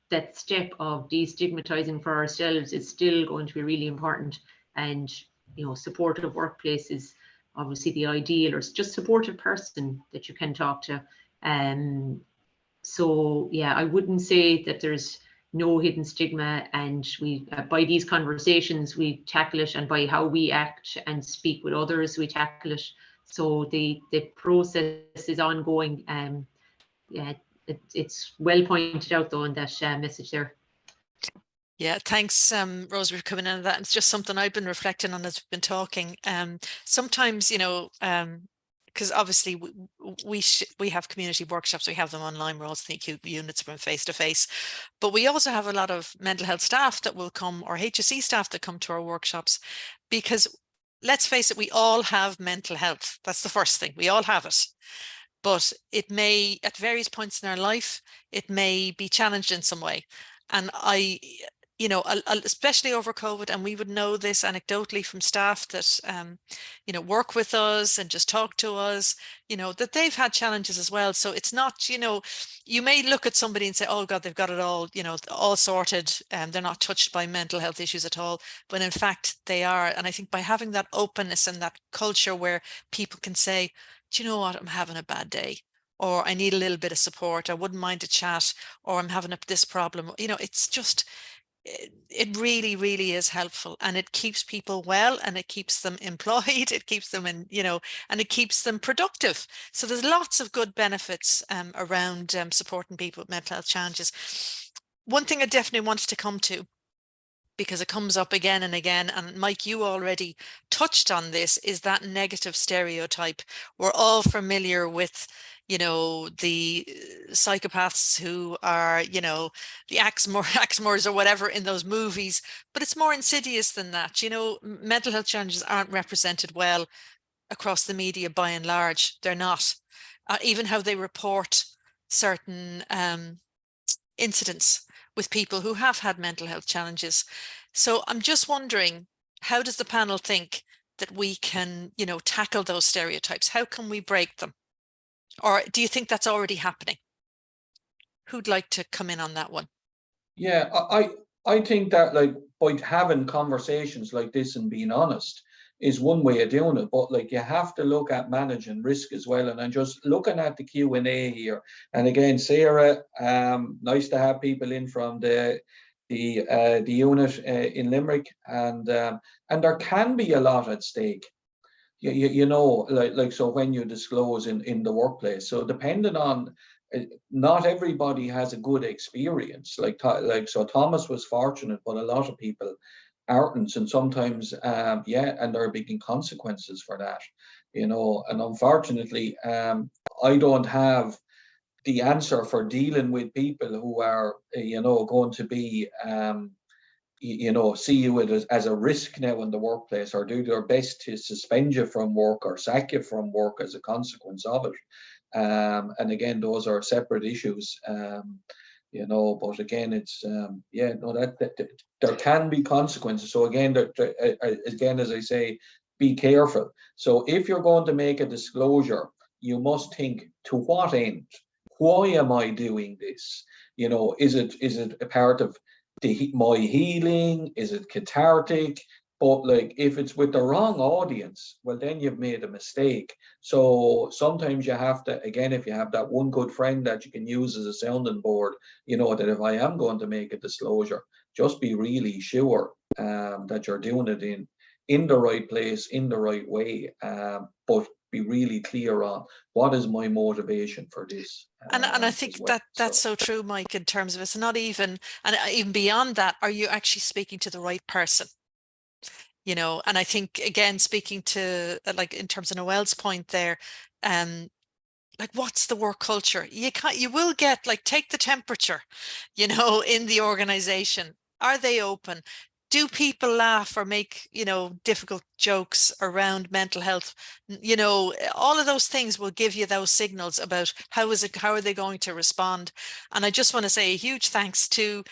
that step of destigmatizing for ourselves is still going to be really important. And, you know, supportive workplace is obviously the ideal, or just supportive person that you can talk to. So yeah, I wouldn't say that there's no hidden stigma, and we by these conversations we tackle it, and by how we act and speak with others we tackle it. So the process is ongoing. Yeah, it's well pointed out though in that message there. Yeah, thanks, Rosemary, for coming in on that. It's just something I've been reflecting on as we've been talking. Sometimes, you know, because obviously we have community workshops, we have them online, we're also the acute units from face to face, but we also have a lot of mental health staff that will come, or HSE staff that come to our workshops, because let's face it, we all have mental health. That's the first thing, we all have it. But it may, at various points in our life, it may be challenged in some way. And you know, especially over COVID, and we would know this anecdotally from staff that, you know, work with us and just talk to us, you know, that they've had challenges as well. So it's not, you know, you may look at somebody and say, oh God, they've got it all, you know, all sorted, and they're not touched by mental health issues at all. But in fact, they are. And I think by having that openness and that culture where people can say, do you know what, I'm having a bad day, or I need a little bit of support, I wouldn't mind a chat, or I'm having this problem, you know, it's just, it really, really is helpful, and it keeps people well, and it keeps them employed, it keeps them in, you know, and it keeps them productive. So there's lots of good benefits around supporting people with mental health challenges. One thing I definitely wanted to come to, because it comes up again and again, and Mike, you already touched on this, is that negative stereotype. We're all familiar with, you know, the psychopaths who are, you know, the Axmores or whatever in those movies, but it's more insidious than that. You know, mental health challenges aren't represented well across the media by and large. They're not. Even how they report certain incidents with people who have had mental health challenges. So I'm just wondering, how does the panel think that we can, you know, tackle those stereotypes? How can we break them? Or do you think that's already happening? Who'd like to come in on that one? Yeah, I think that, like, by having conversations like this and being honest is one way of doing it, but like you have to look at managing risk as well. And I'm just looking at the Q&A here, and again, Sarah, nice to have people in from the unit in Limerick, and there can be a lot at stake. you know, like so when you disclose in the workplace. So depending on, not everybody has a good experience. So Thomas was fortunate, but a lot of people aren't, and sometimes yeah, and there are big consequences for that, you know. And unfortunately, I don't have the answer for dealing with people who are, you know, going to be you know, see you as a risk now in the workplace, or do their best to suspend you from work or sack you from work as a consequence of it. And again, those are separate issues, you know, but again, it's, yeah, no, that there can be consequences. So again, again, as I say, be careful. So if you're going to make a disclosure, you must think, to what end? Why am I doing this? You know, is it a part of my healing? Is it cathartic? But like, if it's with the wrong audience, well, then you've made a mistake. So sometimes you have to, again, if you have that one good friend that you can use as a sounding board, you know, that if I am going to make a disclosure, just be really sure that you're doing it in the right place, in the right way, but be really clear on what is my motivation for this. And I think well. that's so true, Mike, in terms of it's not even, and even beyond that, are you actually speaking to the right person? You know, and I think, again, speaking to, like, in terms of Noelle's point there, like, what's the work culture? You will get, like, take the temperature, you know, in the organization. Are they open? Do people laugh or make, you know, difficult jokes around mental health? You know, all of those things will give you those signals about how are they going to respond? And I just want to say a huge thanks to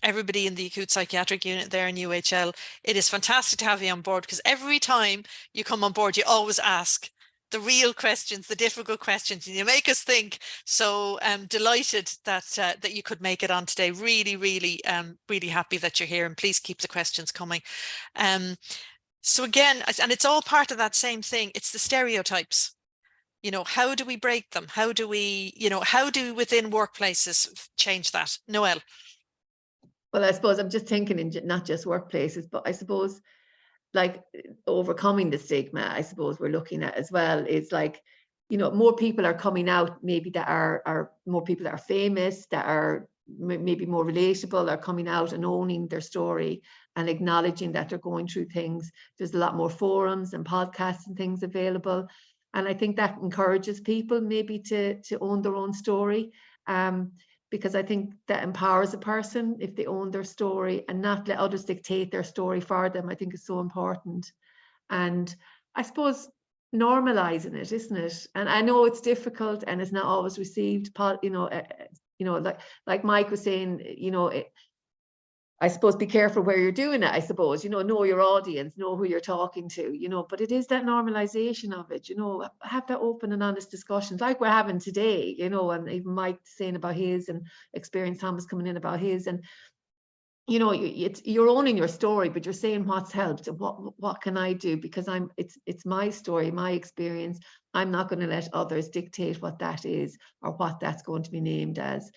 everybody in the acute psychiatric unit there in UHL. It is fantastic to have you on board, because every time you come on board, you always ask the real questions, the difficult questions, and you make us think. So I'm delighted that that you could make it on today. Really, really, really happy that you're here, and please keep the questions coming. So again, and it's all part of that same thing. It's the stereotypes. You know, how do we break them? How do we, you know, how do within workplaces change that? Noelle. Well, I suppose I'm just thinking in not just workplaces, but I suppose, like, overcoming the stigma, I suppose we're looking at as well, is like, you know, more people are coming out, maybe that are more people that are famous, that are maybe more relatable, are coming out and owning their story and acknowledging that they're going through things. There's a lot more forums and podcasts and things available, and I think that encourages people maybe to own their own story. Because I think that empowers a person if they own their story and not let others dictate their story for them. I think is so important. And I suppose normalizing it, isn't it? And I know it's difficult and it's not always received, you know, like Mike was saying, you know, I suppose be careful where you're doing it, I suppose, you know your audience, know who you're talking to, you know, but it is that normalization of it, you know, have that open and honest discussions like we're having today, you know, and even Mike saying about his and experience, Thomas coming in about his, and, you know, you're owning your story, but you're saying what's helped and what can I do, because it's my story, my experience. I'm not going to let others dictate what that is or what that's going to be named as.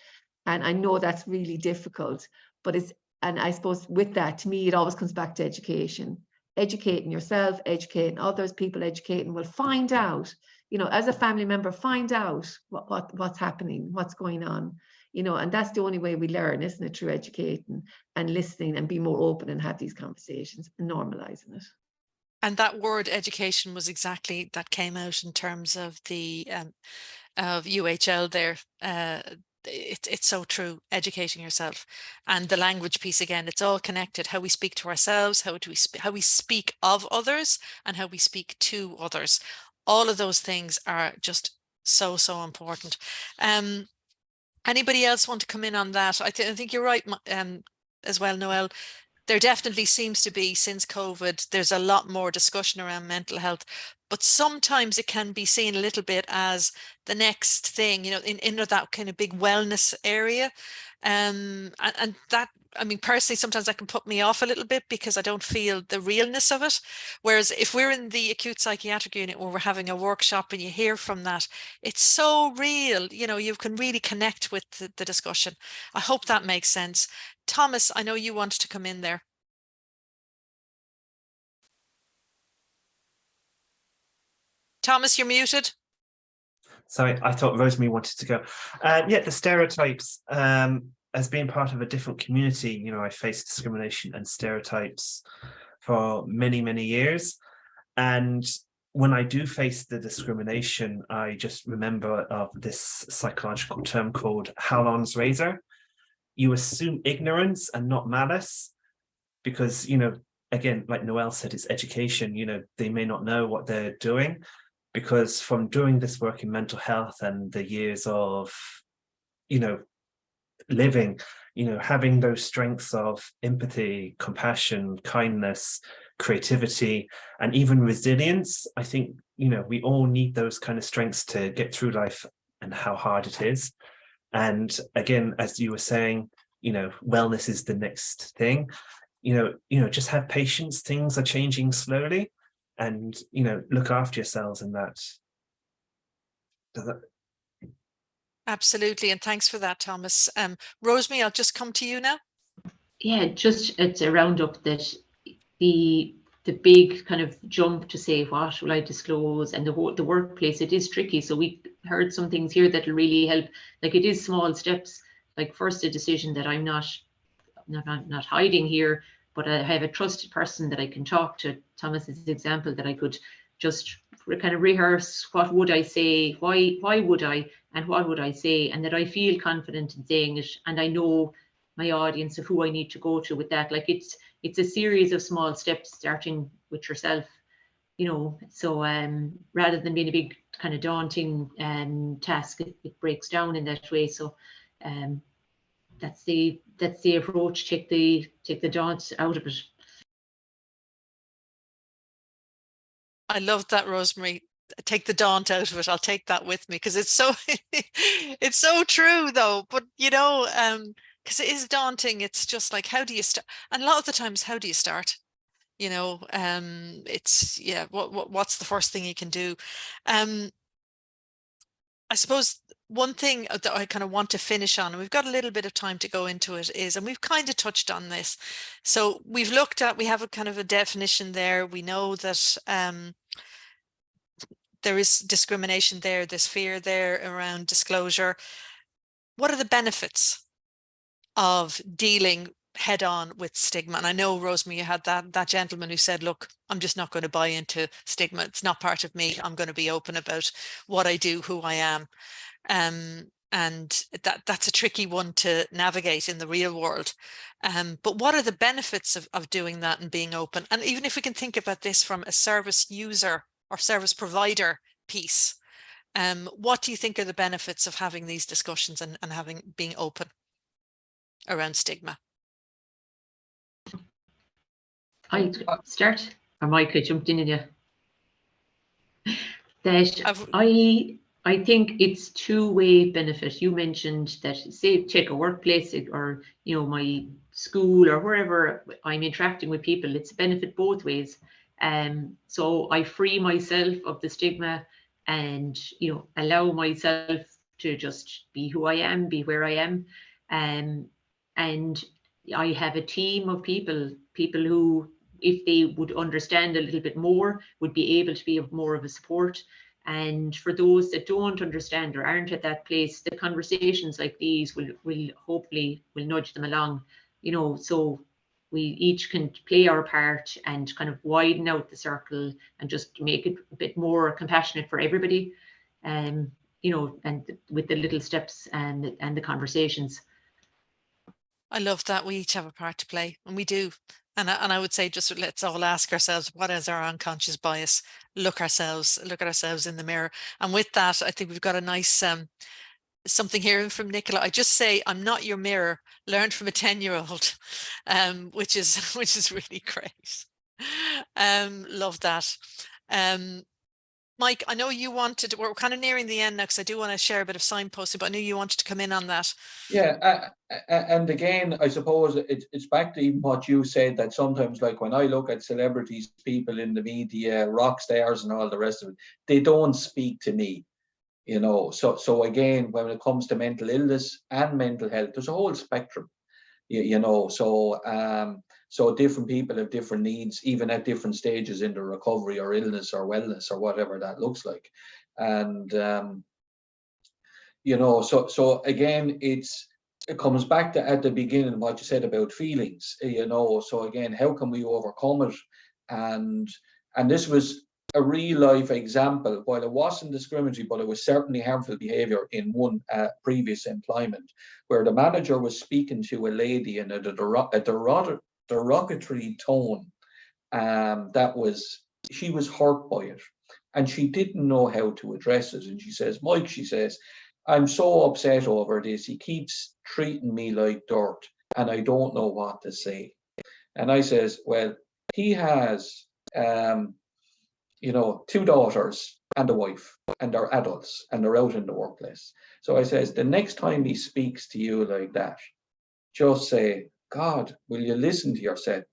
And I know that's really difficult, but and I suppose with that, to me, it always comes back to education, educating yourself, educating others, people educating will find out, you know, as a family member, find out what's happening, what's going on, you know, and that's the only way we learn, isn't it? Through educating and listening and be more open and have these conversations and normalizing it. And that word education was exactly that came out in terms of the of UHL there. It's so true, educating yourself, and the language piece again, it's all connected. How we speak to ourselves, how we speak of others, and how we speak to others. All of those things are just so important. Anybody else want to come in on that? I think you're right, as well, Noelle. There definitely seems to be, since COVID, there's a lot more discussion around mental health, but sometimes it can be seen a little bit as the next thing, you know, in that kind of big wellness area. And that, I mean, personally, sometimes that can put me off a little bit because I don't feel the realness of it. Whereas if we're in the acute psychiatric unit where we're having a workshop and you hear from that, it's so real, you know, you can really connect with the discussion. I hope that makes sense. Thomas, I know you wanted to come in there. Thomas, you're muted. Sorry, I thought Rosemary wanted to go. Yeah, the stereotypes, as being part of a different community, you know, I faced discrimination and stereotypes for many, many years. And when I do face the discrimination, I just remember of this psychological term called Howlon's razor. You assume ignorance and not malice, because, you know, again, like Noelle said, it's education. You know, they may not know what they're doing, because from doing this work in mental health and the years of, you know, living, you know, having those strengths of empathy, compassion, kindness, creativity, and even resilience, I think, you know, we all need those kind of strengths to get through life and how hard it is. And again, as you were saying, you know, wellness is the next thing. You know, just have patience. Things are changing slowly, and, you know, look after yourselves in that. Absolutely, and thanks for that, Thomas. Rosemary, I'll just come to you now. Yeah, just it's a roundup that the big kind of jump to say what will I disclose, and the workplace, it is tricky. So we heard some things here that will really help. Like, it is small steps. Like, first, a decision that I'm not hiding here, but I have a trusted person that I can talk to. Thomas's example, that I could just kind of rehearse, what would I say, why would I, and what would I say, and that I feel confident in saying it, and I know my audience of who I need to go to with that. Like, it's a series of small steps, starting with yourself, you know. So rather than being a big kind of daunting task, it breaks down in that way. So that's the approach. Take the daunt out of it. I love that, Rosemary. Take the daunt out of it. I'll take that with me, because it's so it's so true though. But, you know, because it is daunting. It's just like, how do you start? And a lot of the times, how do you start? You know, it's, yeah, what's the first thing you can do? I suppose one thing that I kind of want to finish on, and we've got a little bit of time to go into it, is, and we've kind of touched on this. So we have a kind of a definition there. We know that there is discrimination there, there's fear there around disclosure. What are the benefits of dealing head on with stigma? And I know, Rosemary, you had that gentleman who said, look, I'm just not going to buy into stigma. It's not part of me. I'm going to be open about what I do, who I am. And that's a tricky one to navigate in the real world. But what are the benefits of doing that and being open? And even if we can think about this from a service user or service provider piece, what do you think are the benefits of having these discussions and being open around stigma? I start, or Mike, I jumped in you. That I think it's two-way benefit. You mentioned that, say, take a workplace, or, you know, my school or wherever I'm interacting with people, it's a benefit both ways. So I free myself of the stigma, and, you know, allow myself to just be who I am, be where I am. And I have a team of people who, if they would understand a little bit more, would be able to be more of a support. And for those that don't understand or aren't at that place, the conversations like these will hopefully nudge them along, you know. So we each can play our part and kind of widen out the circle and just make it a bit more compassionate for everybody, you know, and with the little steps and the conversations. I love that. We each have a part to play, and we do. And I would say, just let's all ask ourselves, what is our unconscious bias? Look at ourselves in the mirror. And with that, I think we've got a nice something here from Nicola. I just say, I'm not your mirror. Learned from a 10-year-old, which is really great. Love that. Mike, I know you wanted, we're kind of nearing the end now, because I do want to share a bit of signposting, but I knew you wanted to come in on that. Yeah, and again, I suppose it's back to even what you said, that sometimes, like when I look at celebrities, people in the media, rock stars and all the rest of it, they don't speak to me, you know. So again, when it comes to mental illness and mental health, there's a whole spectrum, you know, so different people have different needs, even at different stages in the recovery or illness or wellness or whatever that looks like. And, you know, so again, it comes back to at the beginning what you said about feelings, you know. So again, how can we overcome it? And this was a real life example. While it wasn't discriminatory, but it was certainly harmful behavior in one previous employment, where the manager was speaking to a lady in a derogatory tone. She was hurt by it, and she didn't know how to address it. And she says, Mike, she says, I'm so upset over this. He keeps treating me like dirt, and I don't know what to say. And I says, well, he has, you know, 2 daughters and a wife, and they're adults, and they're out in the workplace. So I says, the next time he speaks to you like that, just say, God, will you listen to yourself?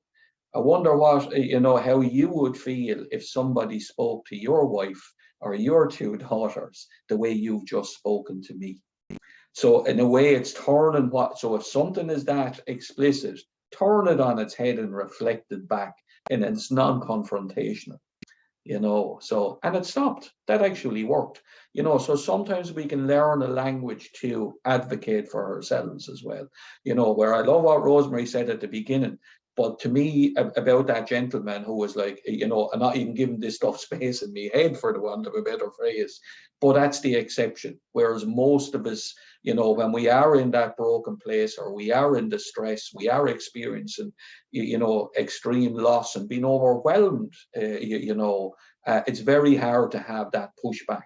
I wonder what, you know, how you would feel if somebody spoke to your wife or your 2 daughters the way you've just spoken to me. So in a way, it's turning so if something is that explicit, turn it on its head and reflect it back, and it's non-confrontational, you know. So, and it stopped. That actually worked, you know. So sometimes we can learn a language to advocate for ourselves as well, you know, where I love what Rosemary said at the beginning. But to me, about that gentleman who was like, you know, I'm not even giving this stuff space in my head, for the want of a better phrase, but that's the exception. Whereas most of us, you know, when we are in that broken place, or we are in distress, we are experiencing, you know, extreme loss and being overwhelmed, you know, it's very hard to have that pushback.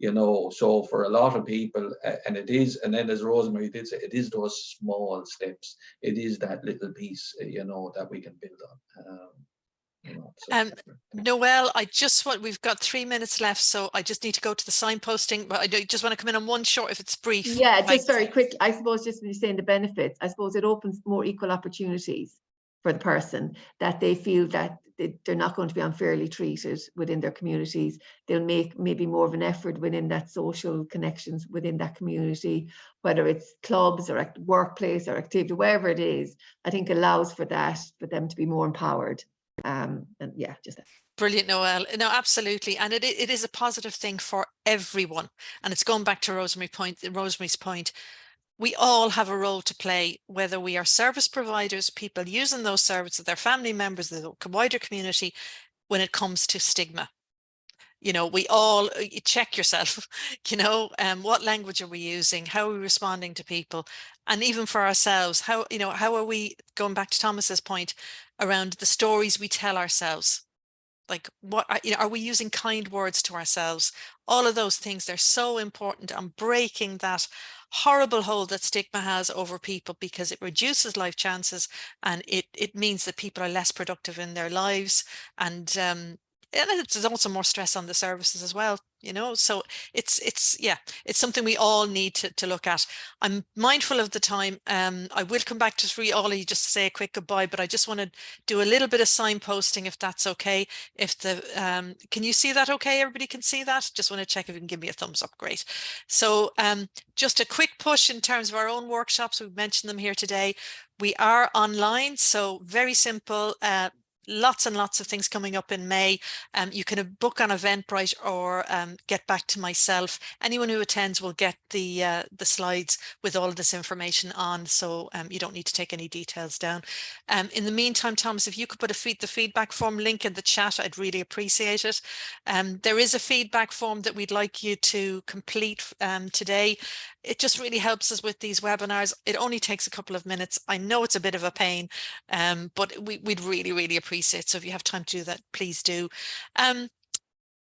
You know, so for a lot of people, and it is, and then as Rosemary did say, it is those small steps. It is that little piece, you know, that we can build on. You know, so. Noelle, we've got 3 minutes left, so I just need to go to the signposting, but I just want to come in on one short, if it's brief. Yeah, just very quick. I suppose just when you're saying the benefits, I suppose it opens more equal opportunities for the person, that they feel that they're not going to be unfairly treated within their communities. They'll make maybe more of an effort within that social connections within that community, whether it's clubs or workplace or activity, wherever it is. I think allows for that, for them to be more empowered. And yeah, just that. Brilliant, Noelle. No, absolutely. And it is a positive thing for everyone. And it's going back to Rosemary's point. We all have a role to play, whether we are service providers, people using those services, their family members, the wider community, when it comes to stigma. You know, you check yourself, you know, what language are we using? How are we responding to people? And even for ourselves, how are we, going back to Thomas's point around the stories we tell ourselves? Like, are we using kind words to ourselves? All of those things, they're so important on breaking that horrible hold that stigma has over people, because it reduces life chances, and it means that people are less productive in their lives, and there's also more stress on the services as well, you know. So it's something we all need to look at. I'm mindful of the time. I will come back to all of you just to say a quick goodbye, but I just want to do a little bit of signposting, if that's okay. Can you see that okay? Everybody can see that? Just want to check if you can give me a thumbs up. Great. So just a quick push in terms of our own workshops. We've mentioned them here today. We are online, so very simple. Lots and lots of things coming up in May. You can book on Eventbrite, or get back to myself. Anyone who attends will get the slides with all of this information on, so you don't need to take any details down. In the meantime, Thomas, if you could put the feedback form link in the chat, I'd really appreciate it. There is a feedback form that we'd like you to complete today. It just really helps us with these webinars. It only takes a couple of minutes. I know it's a bit of a pain, but we'd really, really appreciate it. So if you have time to do that, please do.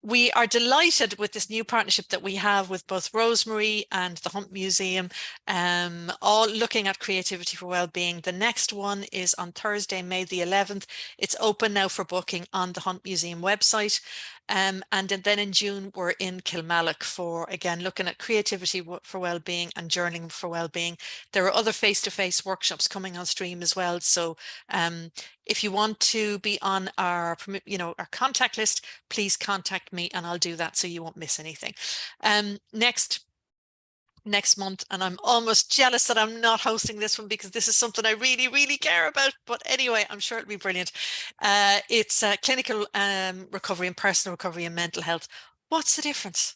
We are delighted with this new partnership that we have with both Rosemary and the Hunt Museum, all looking at creativity for wellbeing. The next one is on Thursday, May the 11th. It's open now for booking on the Hunt Museum website. And then in June, we're in Kilmallock for, again, looking at creativity for wellbeing and journaling for wellbeing. There are other face-to-face workshops coming on stream as well. So if you want to be on our contact list, please contact me and I'll do that so you won't miss anything. Next, next month, and I'm almost jealous that I'm not hosting this one because this is something I really, really care about. But anyway, I'm sure it'll be brilliant. It's clinical recovery and personal recovery and mental health. What's the difference?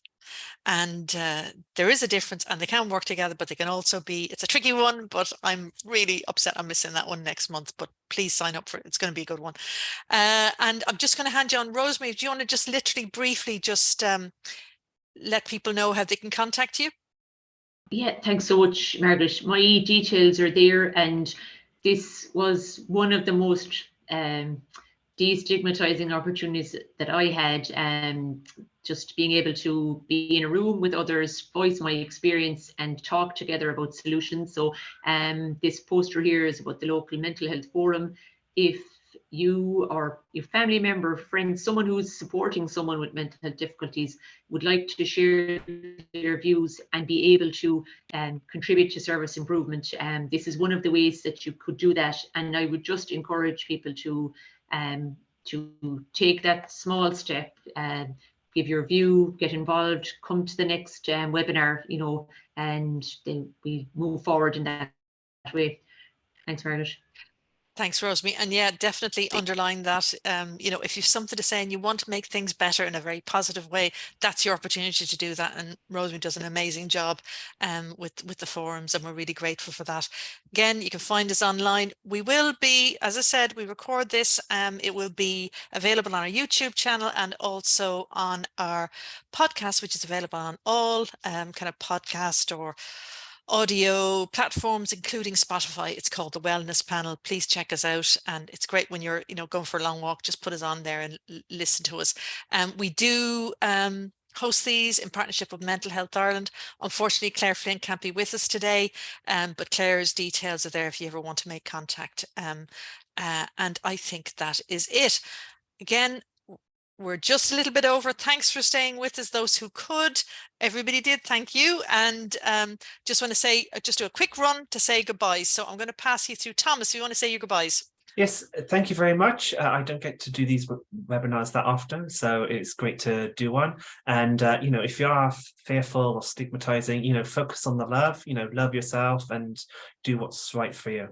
And there is a difference, and they can work together, but they can also be, it's a tricky one, but I'm really upset I'm missing that one next month. But please sign up for it. It's going to be a good one. And I'm just going to hand you on, Rosemary. Do you want to just literally briefly just let people know how they can contact you? Yeah, thanks so much, Margaret. My details are there, and this was one of the most destigmatizing opportunities that I had, just being able to be in a room with others, voice my experience and talk together about solutions. So this poster here is about the local mental health forum. If you or your family member, friend, someone who's supporting someone with mental health difficulties would like to share their views and be able to contribute to service improvement, this is one of the ways that you could do that. And I would just encourage people to take that small step, give your view, get involved, come to the next webinar, you know, and then we move forward in that way. Thanks, Margaret. Thanks, Rosemary. And yeah, definitely underline that, you know, if you've something to say and you want to make things better in a very positive way, that's your opportunity to do that. And Rosemary does an amazing job with the forums, and we're really grateful for that. Again, you can find us online. We will be, as I said, we record this. It will be available on our YouTube channel and also on our podcast, which is available on all kind of podcast or audio platforms, including Spotify. It's called The Wellness Panel. Please check us out. And it's great when you're, you know, going for a long walk, just put us on there and listen to us. We do host these in partnership with Mental Health Ireland. Unfortunately, Claire Flynn can't be with us today, but Claire's details are there if you ever want to make contact. And I think that is it. Again, we're just a little bit over. Thanks for staying with us, those who could. Everybody did, thank you. And just want to say, just do a quick run to say goodbyes. So I'm going to pass you through. Thomas, if you want to say your goodbyes. Yes, thank you very much. I don't get to do these webinars that often, so it's great to do one. And, you know, if you are fearful or stigmatizing, you know, focus on the love, you know, love yourself and do what's right for you.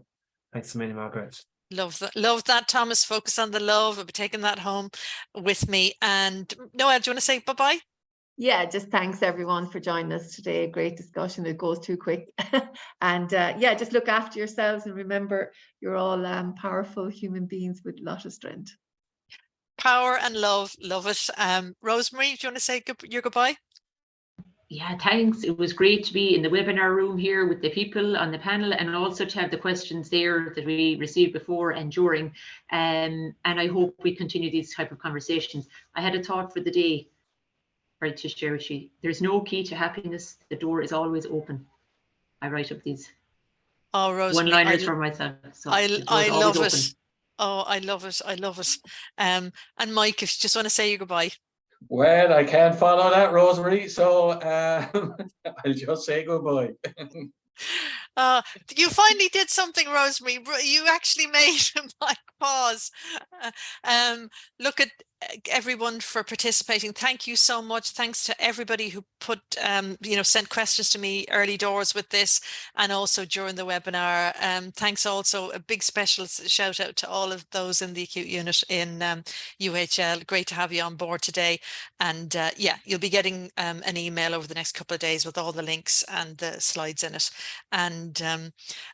Thanks a million, Margaret. Love that, Thomas. Focus on the love. I'll be taking that home with me. And Noelle, do you want to say bye-bye? Yeah, just thanks everyone for joining us today. Great discussion. It goes too quick. And yeah, just look after yourselves and remember you're all powerful human beings with a lot of strength. Power and love it. Rosemary, do you want to say your goodbye? Yeah, thanks. It was great to be in the webinar room here with the people on the panel, and also to have the questions there that we received before and during. And I hope we continue these type of conversations. I had a thought for the day, right, to share with you. There's no key to happiness. The door is always open. I write up these one-liners for myself. So I love it. Open. Oh, I love it. I love it. And Mike, if you just want to say your goodbye. Well, I can't follow that, Rosemary, so I'll just say goodbye. You finally did something, Rosemary. You actually made Mike pause. Look at everyone for participating. Thank you so much. Thanks to everybody who put you know, sent questions to me early doors with this and also during the webinar. Thanks also, a big special shout out to all of those in the acute unit in UHL. Great to have you on board today. And yeah, you'll be getting an email over the next couple of days with all the links and the slides in it. And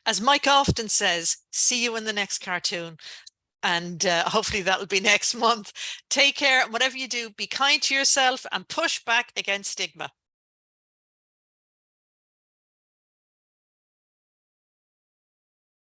as Mike often says, see you in the next cartoon. And hopefully that'll be next month. Take care. And whatever you do, be kind to yourself and push back against stigma.